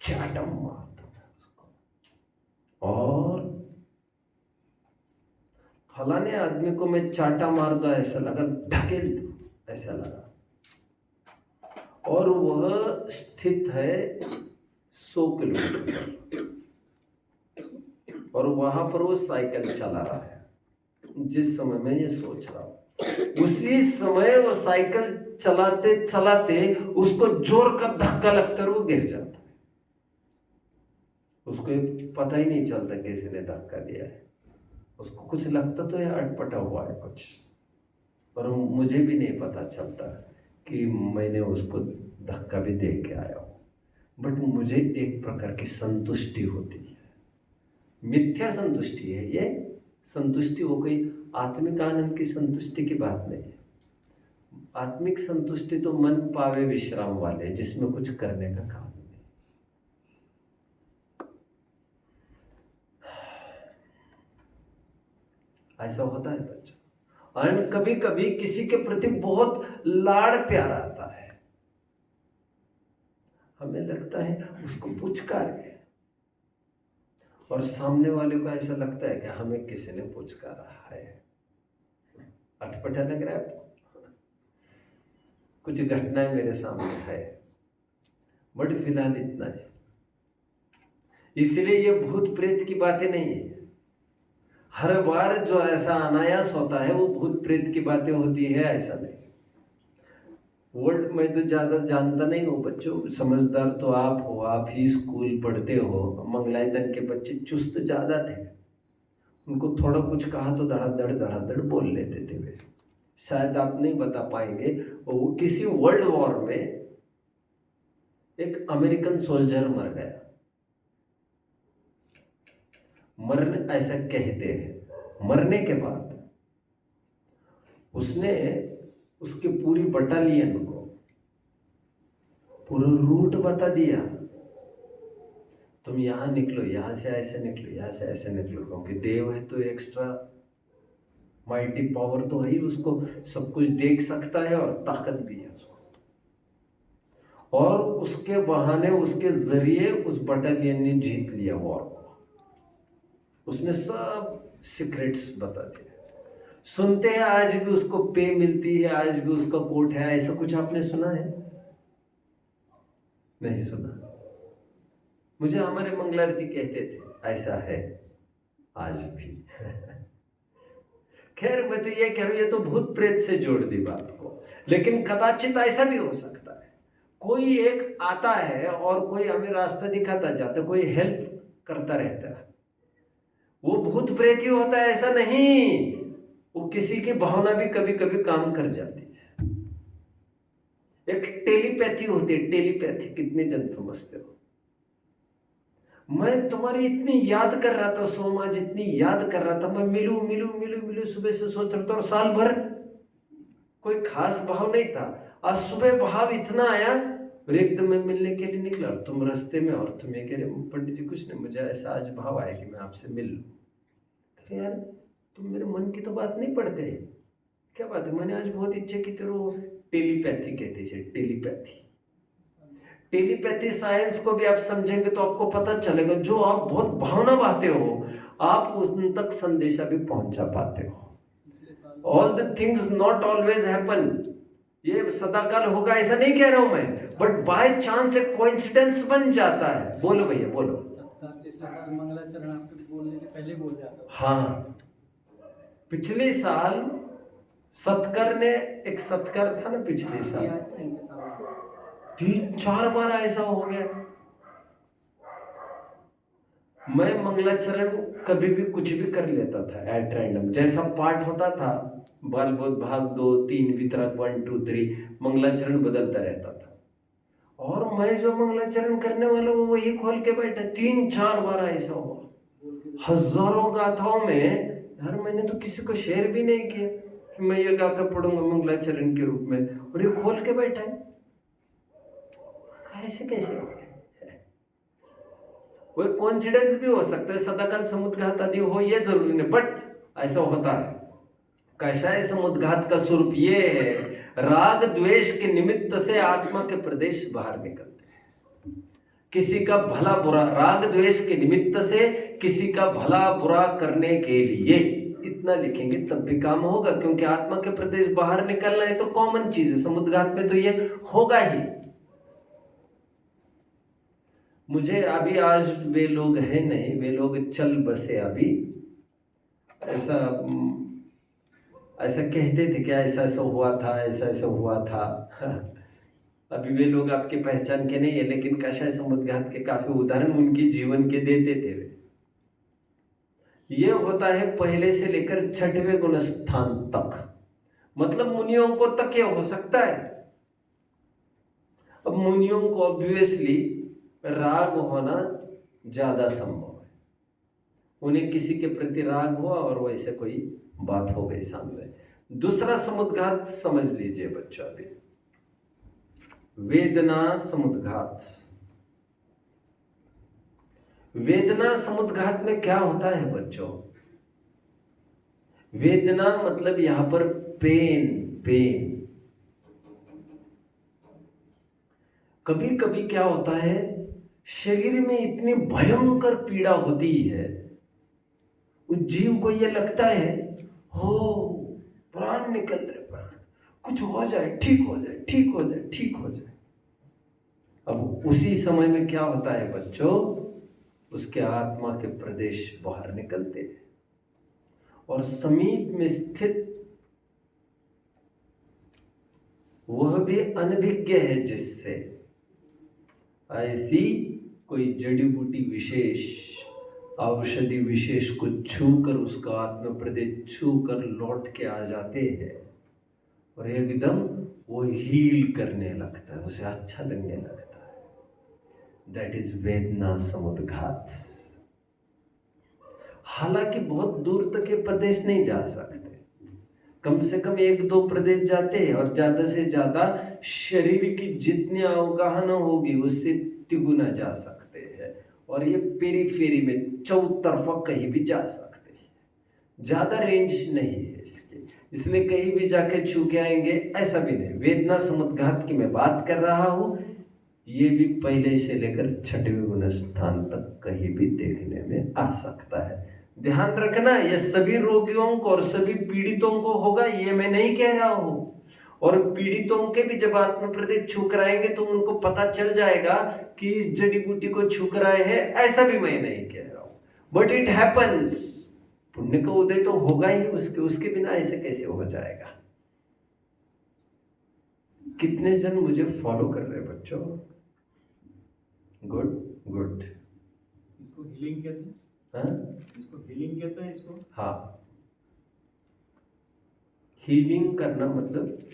चाटा मार दो उसको, और फलाने आदमी को मैं चाटा मार दो, ऐसा लगा, ढकेल दो ऐसा लगा, और वह स्थित है 100 किलोमीटर और वहां पर वो साइकिल चला रहा है। जिस समय मैं ये सोच रहा हूं, उसी समय वो साइकिल चलाते चलाते उसको जोर का धक्का लगता है, वो गिर जाता है। उसको पता ही नहीं चलता किसी ने धक्का दिया है। उसको कुछ लगता तो है अटपटा हुआ है कुछ, पर मुझे भी नहीं पता चलता कि मैंने उसको धक्का भी दे के आया हूँ। बट मुझे एक प्रकार की संतुष्टि होती है। मिथ्या संतुष्टि है ये। संतुष्टि हो गई, आत्मिक आनंद की संतुष्टि की बात नहीं है। आत्मिक संतुष्टि तो मन पावे विश्राम वाले, जिसमें कुछ करने का काम नहीं। ऐसा होता है बच्चों। और कभी कभी किसी के प्रति बहुत लाड़ प्यार आता है, हमें लगता है उसको पुचकार है, और सामने वाले को ऐसा लगता है कि हमें किसी ने पुचकारा है। अटपटा लग रहा है। कुछ घटनाएं मेरे सामने है, बट फिलहाल इतना है। इसलिए ये भूत प्रेत की बातें नहीं है। हर बार जो ऐसा अनायास होता है वो भूत प्रेत की बातें होती है, ऐसा नहीं। वर्ल्ड में तो ज़्यादा जानता नहीं हूँ बच्चों, समझदार तो आप हो, आप ही स्कूल पढ़ते हो। मंगलायतन के बच्चे चुस्त ज़्यादा थे, उनको थोड़ा कुछ कहा तो धड़ाधड़ बोल लेते थे वे। शायद आप नहीं बता पाएंगे, वो किसी वर्ल्ड वॉर में एक अमेरिकन सोल्जर मर गया। मरने ऐसा कहते हैं, मरने के बाद उसने उसके पूरी बटालियन को पूरा रूट बता दिया, तुम यहाँ निकलो, यहाँ से ऐसे निकलो, यहाँ से ऐसे निकलो, क्योंकि देव है तो एक्स्ट्रा माइटी पावर तो है ही, उसको सब कुछ देख सकता है और ताकत भी है उसको। और उसके बहाने, उसके जरिए उस बटालियन ने जीत लिया वॉर को। उसने सब सीक्रेट्स बता दिए। सुनते हैं आज भी उसको पे मिलती है, आज भी उसका कोट है, ऐसा कुछ आपने सुना है? नहीं सुना। मुझे हमारे मंगलारती कहते थे ऐसा है आज भी। खैर, मैं तो ये कह रहा हूं, ये तो भूत प्रेत से जोड़ दी बात को, लेकिन कदाचित ऐसा भी हो सकता है कोई एक आता है और कोई हमें रास्ता दिखाता जाता, कोई हेल्प करता रहता है, वो भूत प्रेत ही होता है ऐसा नहीं, वो किसी की भावना भी कभी कभी काम कर जाती है। एक टेलीपैथी होती है, टेलीपैथी कितने जन समझते हो? मैं तुम्हारी इतनी याद कर रहा था सोमा, जितनी याद कर रहा था, मैं मिलूं मिलूं मिलूं मिलूं सुबह से सोच रहा था, और साल भर कोई खास भाव नहीं था। आज सुबह भाव इतना आया और एकदम मैं मिलने के लिए निकला, और तुम रास्ते में, और तुम ये कह रहे पंडित जी कुछ नहीं, मुझे ऐसा आज भाव आया कि मैं आपसे मिल लूं। यार तुम मेरे मन की तो बात नहीं पढ़ते, क्या बात है? मैंने आज बहुत इच्छा की, तेरे टेलीपैथी कहते हैं, टेलीपैथी। टेलीपैथी साइंस को भी आप समझेंगे तो आपको पता चलेगा, जो आप बहुत भावना पाते हो, आप उन तक संदेशा भी पहुंचा पाते हो। All the things not always happen, ये सदाकाल होगा ऐसा नहीं कह रहा हूं मैं, बट बाय चांस एक कोइंसिडेंस बन जाता है। बोलो भैया बोलो। मंगलाचरण आपके बोलने के पहले बोल जाता। हाँ, पिछले साल सत्कर ने, एक सत्कर था ना पिछले साल, 3-4 बार ऐसा हो गया। मैं मंगलाचरण कभी भी कुछ भी कर लेता था एट रैंडम, जैसा पाठ होता था, बाल बोध भाग 2, 3, वितरक 1, 2, 3, मंगलाचरण बदलता रहता था। और मैं जो मंगलाचरण करने वाला हूँ वही खोल के बैठा, 3-4 बार ऐसा हुआ। हजारों गाथाओं में यार मैंने तो किसी को शेयर भी नहीं किया कि मैं ये गाथा पढ़ूंगा मंगलाचरण के रूप में, और ये खोल के बैठा है। ऐसे कैसे हो गया? वो कॉन्फिडेंस भी हो सकता है, सदाकाल समुद्घात आदि हो, ये जरूरी नहीं, बट ऐसा होता है। कैसा है समुद्घात का स्वरूप? ये है, राग द्वेष के निमित्त से आत्मा के प्रदेश बाहर निकलते हैं। किसी का भला बुरा, राग द्वेष के निमित्त से किसी का भला बुरा करने के लिए, इतना लिखेंगे तब भी काम होगा, क्योंकि आत्मा के प्रदेश बाहर निकलना है तो कॉमन चीज है, समुद्घात में तो ये होगा ही। मुझे अभी आज वे लोग हैं नहीं, वे लोग चल बसे अभी, ऐसा कहते थे कि ऐसा ऐसा हुआ था, ऐसा ऐसा हुआ था। अभी वे लोग आपके पहचान के नहीं है, लेकिन कषाय समुद्घात के काफी उदाहरण उनके जीवन के देते थे वे। ये होता है पहले से लेकर 6वें गुण स्थान तक, मतलब मुनियों को तक ये हो सकता है। अब मुनियों को ऑब्वियसली राग होना ज्यादा संभव है, उन्हें किसी के प्रति राग हुआ और वैसे कोई बात हो गई सामने। दूसरा समुद्घात समझ लीजिए बच्चों, अभी वेदना समुद्घात। वेदना समुद्घात में क्या होता है बच्चों? वेदना मतलब यहां पर पेन, पेन। कभी कभी क्या होता है, शरीर में इतनी भयंकर पीड़ा होती है, उस जीव को यह लगता है हो प्राण निकल रहे, प्राण कुछ हो जाए, ठीक हो जाए, ठीक हो जाए, ठीक हो जाए। अब उसी समय में क्या होता है बच्चों, उसके आत्मा के प्रदेश बाहर निकलते हैं और समीप में स्थित वह भी अनभिज्ञ है, जिससे ऐसी कोई जड़ी बूटी विशेष, औषधि विशेष को छूकर उसका आत्मा प्रदेश छूकर लौट के आ जाते हैं और एकदम वो हील करने लगता है, उसे अच्छा लगने लगता है। दैट इज वेदना समुद्घात। हालांकि बहुत दूर तक ये प्रदेश नहीं जा सकते, कम से कम 1-2 प्रदेश जाते हैं, और ज्यादा से ज्यादा शरीर की जितनी अवगाहन होगी उससे तिगुना जा सकते हैं, और ये पेरीफेरी में चौतरफा कहीं भी जा सकते हैं, ज्यादा रेंज नहीं है इसके, इसलिए कहीं भी जाके छू के आएंगे ऐसा भी नहीं। वेदना समुद्घात की मैं बात कर रहा हूं, ये भी पहले से लेकर 6वें गुण स्थान तक कहीं भी देखने में आ सकता है। ध्यान रखना, ये सभी रोगियों को और सभी पीड़ितों को होगा, ये मैं नहीं कह रहा हूं। और पीड़ितों के भी जब आत्म प्रदेश छू कराएंगे तो उनको पता चल जाएगा कि इस जड़ी बूटी को छू कराए है, ऐसा भी मैं नहीं कह रहा हूं, बट इट हैपन्स। पुण्य का उदय तो होगा ही, उसके बिना ऐसे कैसे हो जाएगा? कितने जन मुझे फॉलो कर रहे हैं बच्चों? Good good. इसको हीलिंग कहते हैं। हाँ इसको हीलिंग कहते हैं इसको। हाँ, हीलिंग करना मतलब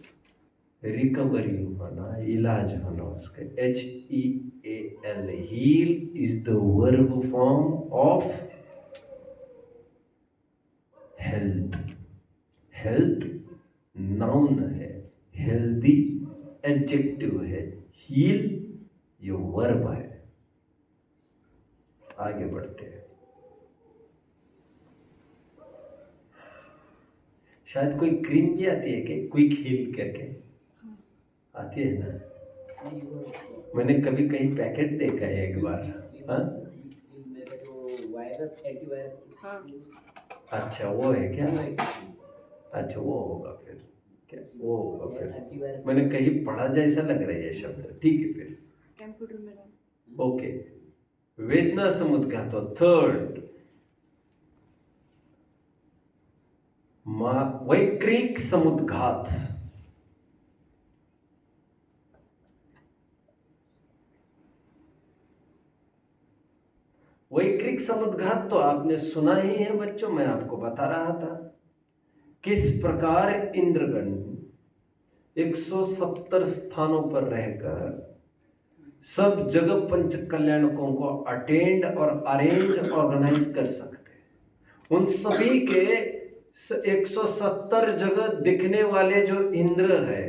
रिकवरी होना, इलाज होना उसका। HEAL, heal is the verb form of health. Health noun है, हेल्दी एडजेक्टिव है, हील ये वर्ब है। आगे बढ़ते हैं। शायद कोई क्रीम भी आती है कि क्विक हील करके आती है ना? मैंने कभी कहीं पैकेट देखा है एक बार। हाँ वायरस एंटीवायरस। हाँ अच्छा वो है क्या? अच्छा वो होगा फिर, क्या वो होगा फिर? मैंने कहीं पढ़ा जैसा लग रहा है ये शब्द। ठीक है फिर कंप्यूटर में ओके। वेदना समुद्घात। थर्ड, वैक्रिक समुद्घात। वैक्रिक समुद्घात तो आपने सुना ही है बच्चों, मैं आपको बता रहा था किस प्रकार इंद्रगण 170 स्थानों पर रहकर सब जगह पंच कल्याणकों को अटेंड और अरेंज ऑर्गेनाइज कर सकते हैं। उन सभी के 170 जगह दिखने वाले जो इंद्र है,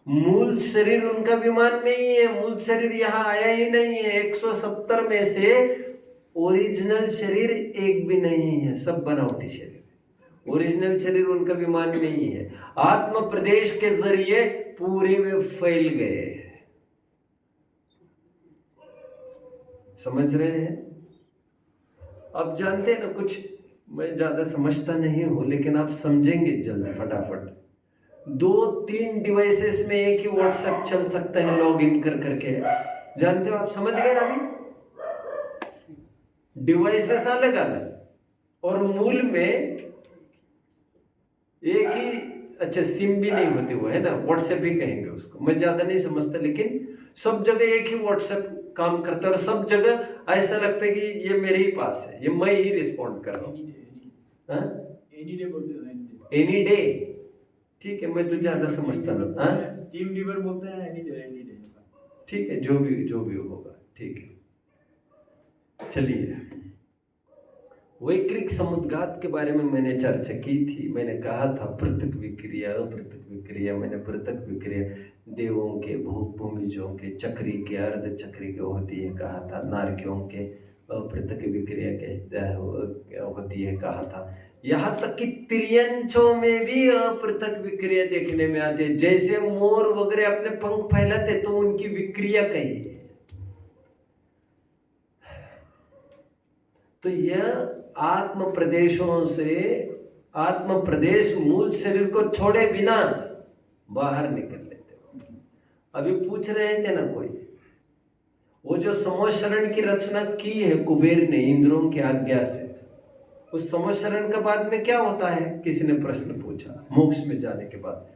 मूल शरीर उनका विमान में ही है, मूल शरीर यहाँ आया ही नहीं है। 170 में से ओरिजिनल शरीर एक भी नहीं है, सब बनावटी शरीर। ओरिजिनल शरीर उनका विमान में ही है। आत्म प्रदेश के जरिए पूरे में फैल गए। समझ रहे हैं? अब जानते हैं ना, कुछ मैं ज्यादा समझता नहीं हूं लेकिन आप समझेंगे जल्दी फटाफट। 2-3 डिवाइसेस में एक ही व्हाट्सएप चल सकता है लॉग इन कर करके। जानते हो? आप समझ गए? अभी डिवाइसेस अलग अलग और मूल में एक ही। अच्छा सिम भी नहीं होती वो है ना, व्हाट्सएप ही कहेंगे उसको। मैं ज्यादा नहीं समझता लेकिन सब जगह एक ही व्हाट्सएप काम करता है और सब जगह ऐसा लगता है कि ये मेरे ही पास है, ये मैं ही रिस्पॉन्ड कर रहा हूँ। एनी डे बोलते हैं। एनी डे ठीक है, मैं तो ज्यादा समझता हूँ। टीम लीवर बोलते हैं एनी डे। ठीक है, जो भी होगा ठीक है। चलिए, वैक्रिक समुद्घात के बारे में मैंने चर्चा की थी। मैंने कहा था पृथक विक्रिया, अपृथक विक्रिया। मैंने पृथक विक्रिया देवों के, भोग भूमिजों के, चक्री के, अर्ध चक्री के होती है कहा था। नारकियों के अपृथक विक्रिया होती है कहा था। यहाँ तक कि त्रियंचों में भी अपृथक विक्रिया देखने में आती है। जैसे मोर वगैरह अपने पंख फैलाते तो उनकी विक्रिया कही है। तो यह आत्म प्रदेशों से, आत्म प्रदेश मूल शरीर को छोड़े बिना बाहर निकल लेते। अभी पूछ रहे थे ना कोई, वो जो समोशरण की रचना की है कुबेर ने इंद्रों की आज्ञा से, उस समोशरण के बाद में क्या होता है? किसी ने प्रश्न पूछा मोक्ष में जाने के बाद।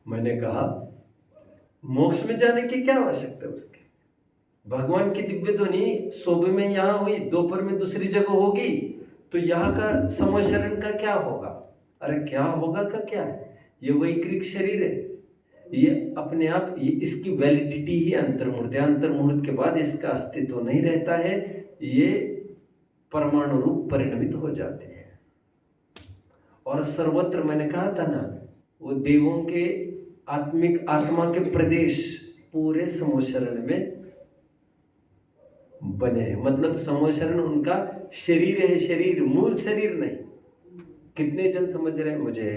मैंने कहा मोक्ष में जाने की क्या आवश्यकता है उसकी? भगवान की दिव्य ध्वनि सुबह में यहाँ हुई, दोपहर में दूसरी जगह होगी, तो यहाँ का समोशरण का क्या होगा? अरे क्या होगा का क्या है? ये वैक्रिक शरीर है, ये अपने आप, ये इसकी वैलिडिटी ही अंतर्मुहूर्त है। अंतर्मुहूर्त के बाद इसका अस्तित्व नहीं रहता है, ये परमाणु रूप परिणमित हो जाते हैं। और सर्वत्र मैंने कहा था ना, वो देवों के आत्मिक आत्मा के प्रदेश पूरे समोशरण में बने हैं। मतलब समोशरण उनका शरीर है, शरीर, मूल शरीर नहीं। कितने जन समझ रहे हैं मुझे?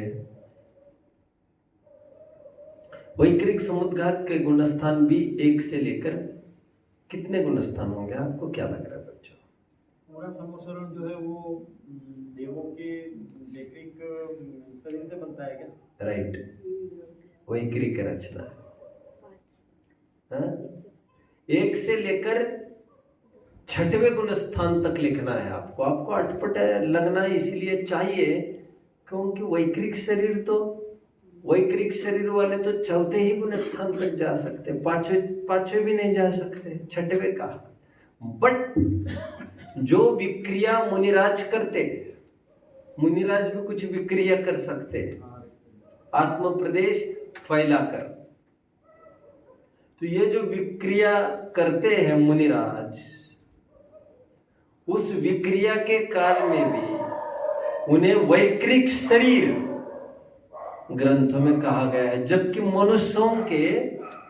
वैक्रिक समुद्घात के गुणस्थान भी 1 से लेकर कितने गुणस्थान होंगे? आपको क्या लग रहा है बच्चों? पूरा समोशरण जो है वो देवों के वैक्रिक शरीर से बनता है क्या? राइट, वैक्रिक रचना। 1 से लेकर 6वें गुण स्थान तक लिखना है आपको। आपको अटपट लगना इसलिए चाहिए क्योंकि वैक्रिक शरीर तो वैक्रिक शरीर वाले तो चौथे ही गुण स्थान तक जा सकते, पांचवें भी नहीं जा सकते, छठवें का। बट जो विक्रिया मुनिराज करते, मुनिराज भी कुछ विक्रिया कर सकते आत्म प्रदेश फैलाकर। तो ये जो विक्रिया करते हैं मुनिराज, उस विक्रिया के काल में भी उन्हें वैक्रिक शरीर ग्रंथों में कहा गया है, जबकि मनुष्यों के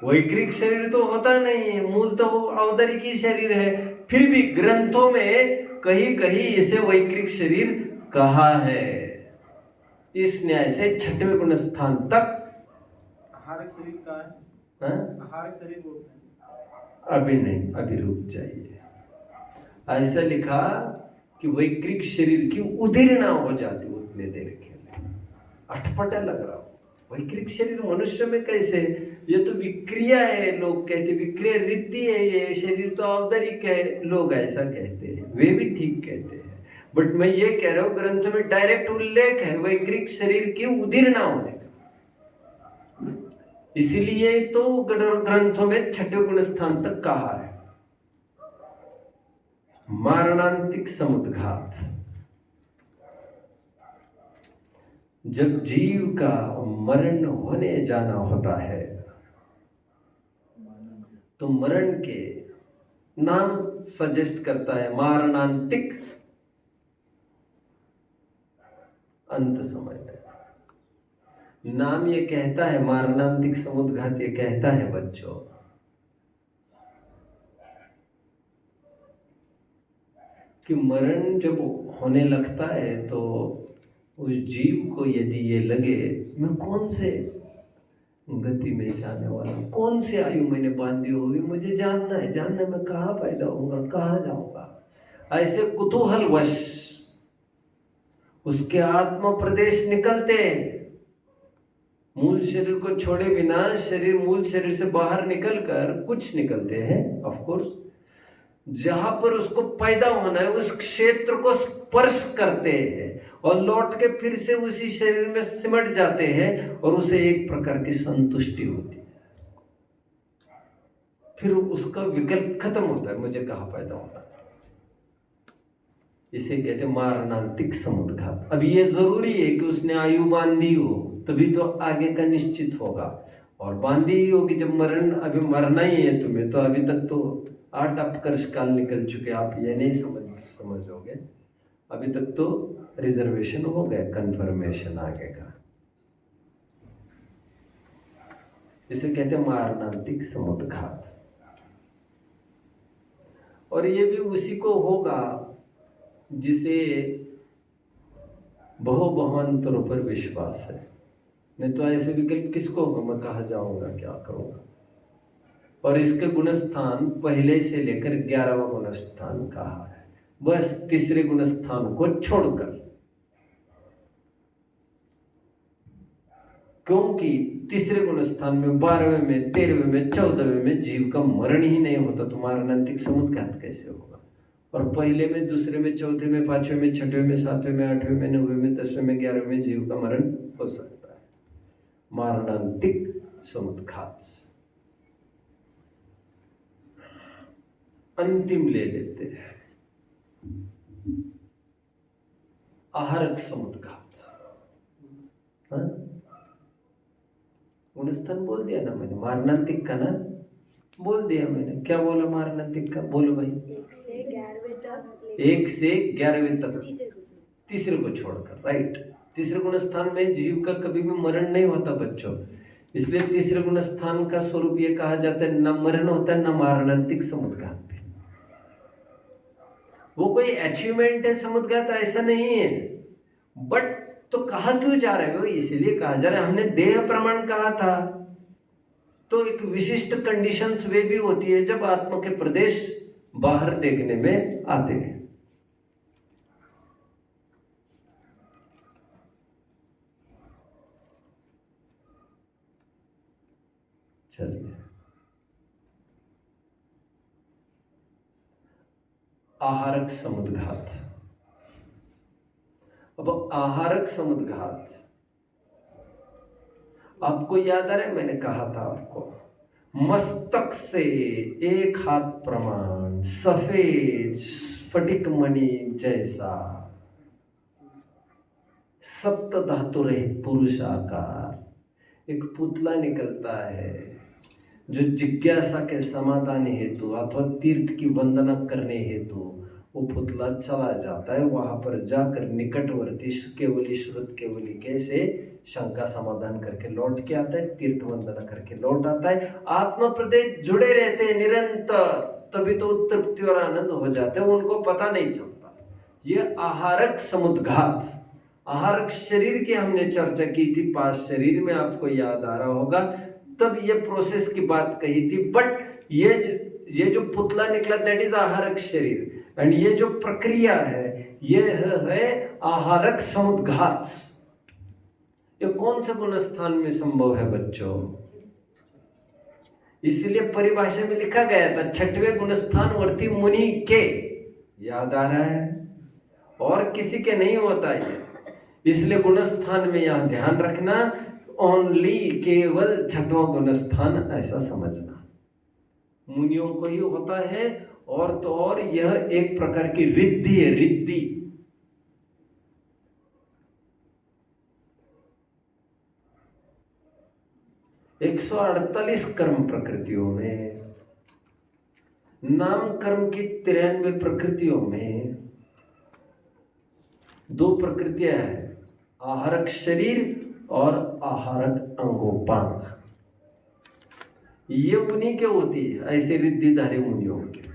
वैक्रिक शरीर तो होता नहीं है, मूल तो औदरिकी शरीर है, फिर भी ग्रंथों में कहीं कहीं इसे वैक्रिक शरीर कहा है। इस न्याय से छठवें गुण स्थान तक आहारक शरीर का है, आहारक शरीर बोलते हैं। अभी नहीं, अभी रुक जाइए। ऐसा लिखा कि वैक्रिक शरीर की उदीर्णा हो जाती उतने देर के लिए। अटपटा लग रहा हो, वैक्रिक शरीर मनुष्य में कैसे? ये तो विक्रिया है, लोग कहते विक्रिया रिद्धि है, ये शरीर तो औदरिक है, लोग ऐसा कहते हैं, वे भी ठीक कहते हैं। बट मैं ये कह रहा हूँ ग्रंथ में डायरेक्ट उल्लेख है वैक्रिक शरीर की उदीर्णा होने का, इसीलिए तो ग्रंथों में छठे गुण स्थान तक कहा है। मारणांतिक समुद्घात, जब जीव का मरण होने जाना होता है तो मरण के नाम सजेस्ट करता है मारणांतिक, अंत समय में नाम ये कहता है मारणांतिक समुद्घात, ये कहता है बच्चों कि मरण जब होने लगता है तो उस जीव को यदि ये लगे मैं कौन से गति में जाने वाला, कौन सी आयु मैंने बांधी होगी, मुझे जानना है, जानना मैं कहाँ पैदा होऊंगा, कहाँ जाऊंगा, ऐसे कुतूहलवश उसके आत्मा प्रदेश निकलते हैं। मूल शरीर को छोड़े बिना शरीर मूल शरीर से बाहर निकलकर कुछ निकलते हैं, ऑफ कोर्स जहां पर उसको पैदा होना है उस क्षेत्र को स्पर्श करते हैं और लौट के फिर से उसी शरीर में सिमट जाते हैं और उसे एक प्रकार की संतुष्टि होती है। फिर उसका विकल्प खत्म होता है, मुझे कहाँ पैदा होना है। इसे कहते मारणांतिक समुद्घात। अब ये जरूरी है कि उसने आयु बांधी हो, तभी तो आगे का निश्चित होगा, और बांधी ही होगी जब मरण, अभी मरना ही है तुम्हें, तो अभी तक तो 8 अपकर्ष काल निकल चुके, आप ये नहीं समझोगे, अभी तक तो रिजर्वेशन हो गया, कंफर्मेशन आगे का। इसे कहते हैं मारणांतिक समुद्घात। और ये भी उसी को होगा जिसे बहुभावांतरों पर विश्वास है, नहीं तो ऐसे विकल्प किसको होगा, मैं कहाँ जाऊंगा, क्या करूंगा। और इसके गुणस्थान पहले से लेकर 11वां गुणस्थान कहा है, बस तीसरे गुणस्थान को छोड़कर, क्योंकि तीसरे गुणस्थान में 12वें में 13वें में 14वें में जीव का मरण ही नहीं होता, तो मारणांतिक समुद्घात कैसे होगा। और पहले में, दूसरे में, चौथे में, 5वें में, 6वें में, 7वें में, 8वें में, 9वें में, 10वें में, 11वें में जीव का मरण हो सकता है। मारणांतिक समुद्घात। अंतिम ले लेते हैं, आहारक समुद्घात। गुणस्थान बोल दिया ना मैंने, मारणांतिक का ना बोल दिया मैंने, क्या बोला मारणांतिक का, बोलो भाई। 1 से 11वें तक तीसरे को छोड़कर, राइट। तीसरे गुणस्थान में जीव का कभी भी मरण नहीं होता बच्चों, इसलिए तीसरे गुणस्थान का स्वरूप ये कहा जाता है, न मरण होता है न मारणांतिक समुद्घात। वो कोई अचीवमेंट है समुद्घात, ऐसा नहीं है, बट तो कहा क्यों जा रहे हो, इसलिए कहा जा रहा है। हमने देह प्रमाण कहा था, तो एक विशिष्ट कंडीशंस वे भी होती है जब आत्मा के प्रदेश बाहर देखने में आते हैं। चलिए, आहारक समुद्घात। अब आहारक समुद्घात आपको याद आ रहा है, मैंने कहा था आपको, मस्तक से एक हाथ प्रमाण, सफेद स्फटिक मणि जैसा, सप्त धातु रहित पुरुष आकार एक पुतला निकलता है, जो जिज्ञासा के समाधान हेतु अथवा तीर्थ की वंदना करने हेतु वो पुतला चला जाता है। वहां पर जाकर निकटवर्ती केवली श्रुत केवली कैसे शंका समाधान करके लौट के आता है, तीर्थ वंदना करके लौट आता है। आत्मा प्रदेश जुड़े रहते हैं निरंतर, तभी तो तृप्ति और आनंद हो जाते हैं, उनको पता नहीं चलता। ये आहारक समुद्घात, आहारक शरीर की हमने चर्चा की थी, पास शरीर में आपको याद आ रहा होगा, तब ये प्रोसेस की बात कही थी। बट ये जो पुतला निकला दैट इज आहारक शरीर, एंड ये जो प्रक्रिया है ये है आहारक समुद्घात। ये कौन से गुण स्थान में संभव है बच्चों? इसलिए परिभाषा में लिखा गया था छठवें गुणस्थान वर्ती मुनि के, याद आ रहा है, और किसी के नहीं होता ये। इसलिए गुणस्थान में यहां ध्यान रखना, ओनली केवल छठवां गुणस्थान ऐसा समझना, मुनियों को ही होता है। और तो और यह एक प्रकार की रिद्धि है, रिद्धि। एक 148 कर्म प्रकृतियों में, नाम कर्म की 93 प्रकृतियों में 2 प्रकृतियां हैं, आहारक शरीर और आहारक अंगोपांग। ये उन्हीं के होती है, ऐसे रिद्धिधारी मुनियों के।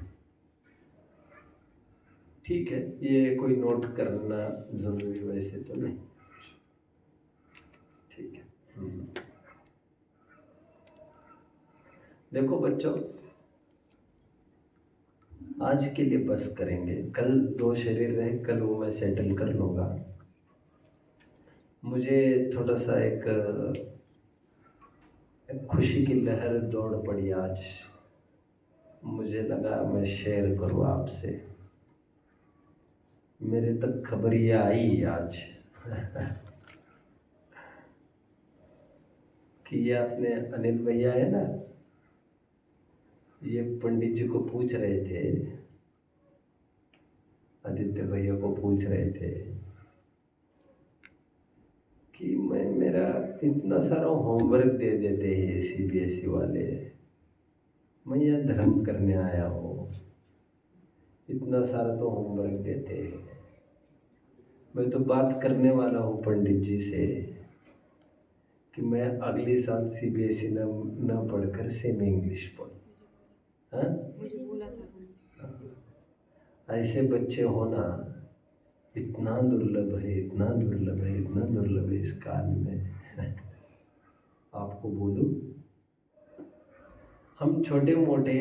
ठीक है, ये कोई नोट करना जरूरी वैसे तो नहीं, ठीक है। देखो बच्चों, आज के लिए बस करेंगे, कल 2 शरीर रहे, कल वो मैं सेटल कर लूँगा। मुझे थोड़ा सा एक खुशी की लहर दौड़ पड़ी आज, मुझे लगा मैं शेयर करूँ आपसे। मेरे तक खबर ये आई आज कि ये अपने अनिल भैया है ना, ये पंडित जी को पूछ रहे थे, आदित्य भैया को पूछ रहे थे कि मेरा इतना सारा होमवर्क दे देते हैं CBSE वाले, मैं यहाँ धर्म करने आया हूँ, इतना सारा तो होमवर्क देते हैं। मैं तो बात करने वाला हूँ पंडित जी से कि मैं अगले साल CBSE न पढ़कर सेमी इंग्लिश पढ़ूँ। हाँ, मुझे बोला था। ऐसे बच्चे होना इतना दुर्लभ है, इतना दुर्लभ है, इतना दुर्लभ है इस काल में। आपको बोलूं, हम छोटे मोटे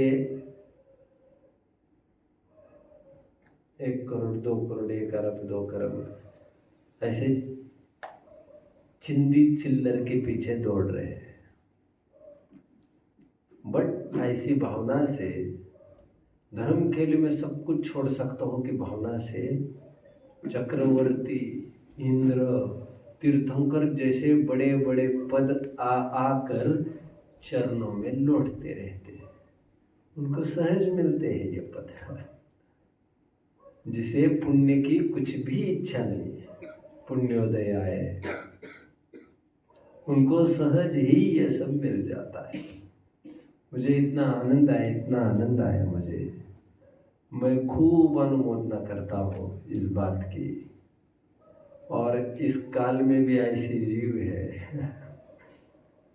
1 करोड़ 2 करोड़ 1 अरब 2 करोड़ ऐसे चिंदी चिल्लर के पीछे दौड़ रहे हैं। बट ऐसी भावना से धर्म के लिए मैं सब कुछ छोड़ सकता हूँ कि भावना से चक्रवर्ती, इंद्र, तीर्थंकर जैसे बड़े बड़े पद आकर चरणों में लौटते रहते हैं, उनको सहज मिलते हैं ये पद, जिसे पुण्य की कुछ भी इच्छा नहीं है, पुण्योदय आए, उनको सहज ही ये सब मिल जाता है। मुझे इतना आनंद आया, इतना आनंद आया मुझे, मैं खूब अनुमोदना करता हूँ इस बात की। और इस काल में भी ऐसी जीव है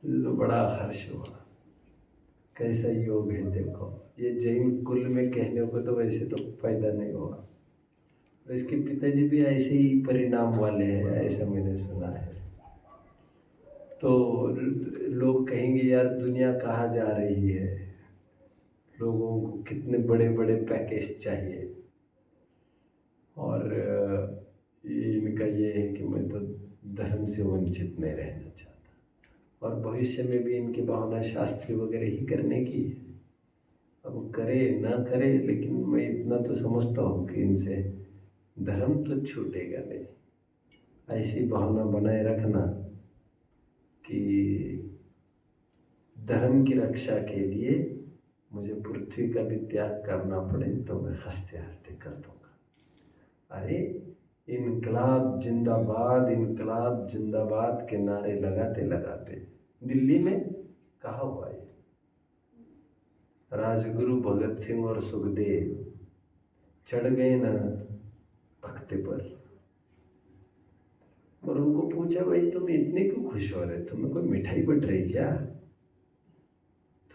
तो बड़ा हर्ष हुआ। कैसा योग है देखो, ये जैन कुल में कहने को तो वैसे तो पैदा नहीं हुआ, इसके पिताजी भी ऐसे ही परिणाम वाले हैं, ऐसा मैंने सुना है। तो लोग कहेंगे यार दुनिया कहाँ जा रही है, लोगों को कितने बड़े बड़े पैकेज चाहिए, और इनका ये है कि मैं तो धर्म से वंचित नहीं रहना चाहता, और भविष्य में भी इनकी भावना शास्त्री वगैरह ही करने की है। अब करे ना करे, लेकिन मैं इतना तो समझता हूँ कि इनसे धर्म तो छूटेगा नहीं। ऐसी भावना बनाए रखना, कि धर्म की रक्षा के लिए मुझे पृथ्वी का भी त्याग करना पड़े तो मैं हंसते हंसते कर दूंगा। अरे इनकलाब जिंदाबाद के नारे लगाते लगाते दिल्ली में कहा हुआ है, राजगुरु भगत सिंह और सुखदेव चढ़ गए ना तख्ते पर और उनको पूछा, भाई तुम इतने क्यों खुश हो रहे, तुम्हें कोई मिठाई बट रही क्या?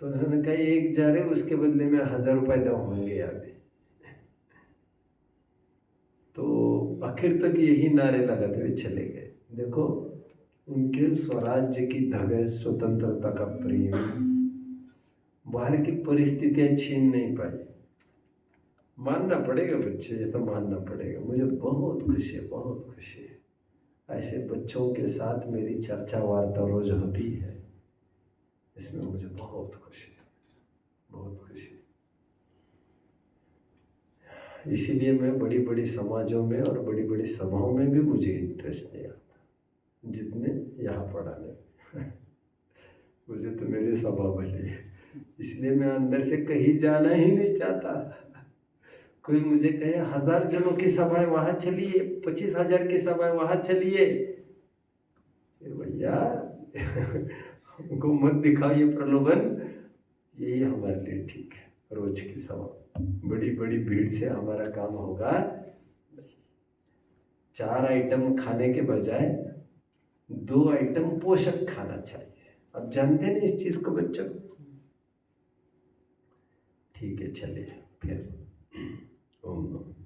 तो उन्होंने कहा एक जा रहे उसके बदले में 1000 रुपये दो होंगे आगे। तो आखिर तक यही नारे लगाते हुए चले गए। देखो उनके स्वराज्य की धगस, स्वतंत्रता का प्रेम बाहर की परिस्थितियां छीन नहीं पाई। मानना पड़ेगा बच्चे, ये तो मानना पड़ेगा। मुझे बहुत खुशी है, बहुत खुशी है। ऐसे बच्चों के साथ मेरी चर्चा वार्ता रोज होती है, इसमें मुझे बहुत खुशी है, बहुत खुशी। इसीलिए मैं बड़ी बड़ी समाजों में और बड़ी बड़ी सभाओं में भी मुझे इंटरेस्ट नहीं आता जितने यहाँ पढ़ाने मुझे तो मेरी सभा भली है, इसलिए मैं अंदर से कहीं जाना ही नहीं चाहता। कोई मुझे कहे 1000 जनों की सभा है वहाँ चलिए, 25,000 की सभा है वहाँ चलिए, भैया हमको मत दिखाओ ये प्रलोभन, यही हमारे लिए ठीक है। रोज की सभा बड़ी बड़ी भीड़ से हमारा काम होगा। 4 आइटम खाने के बजाय 2 आइटम पोषक खाना चाहिए। अब जानते नहीं इस चीज को बच्चों। ठीक है, चलिए फिर ओम नमः।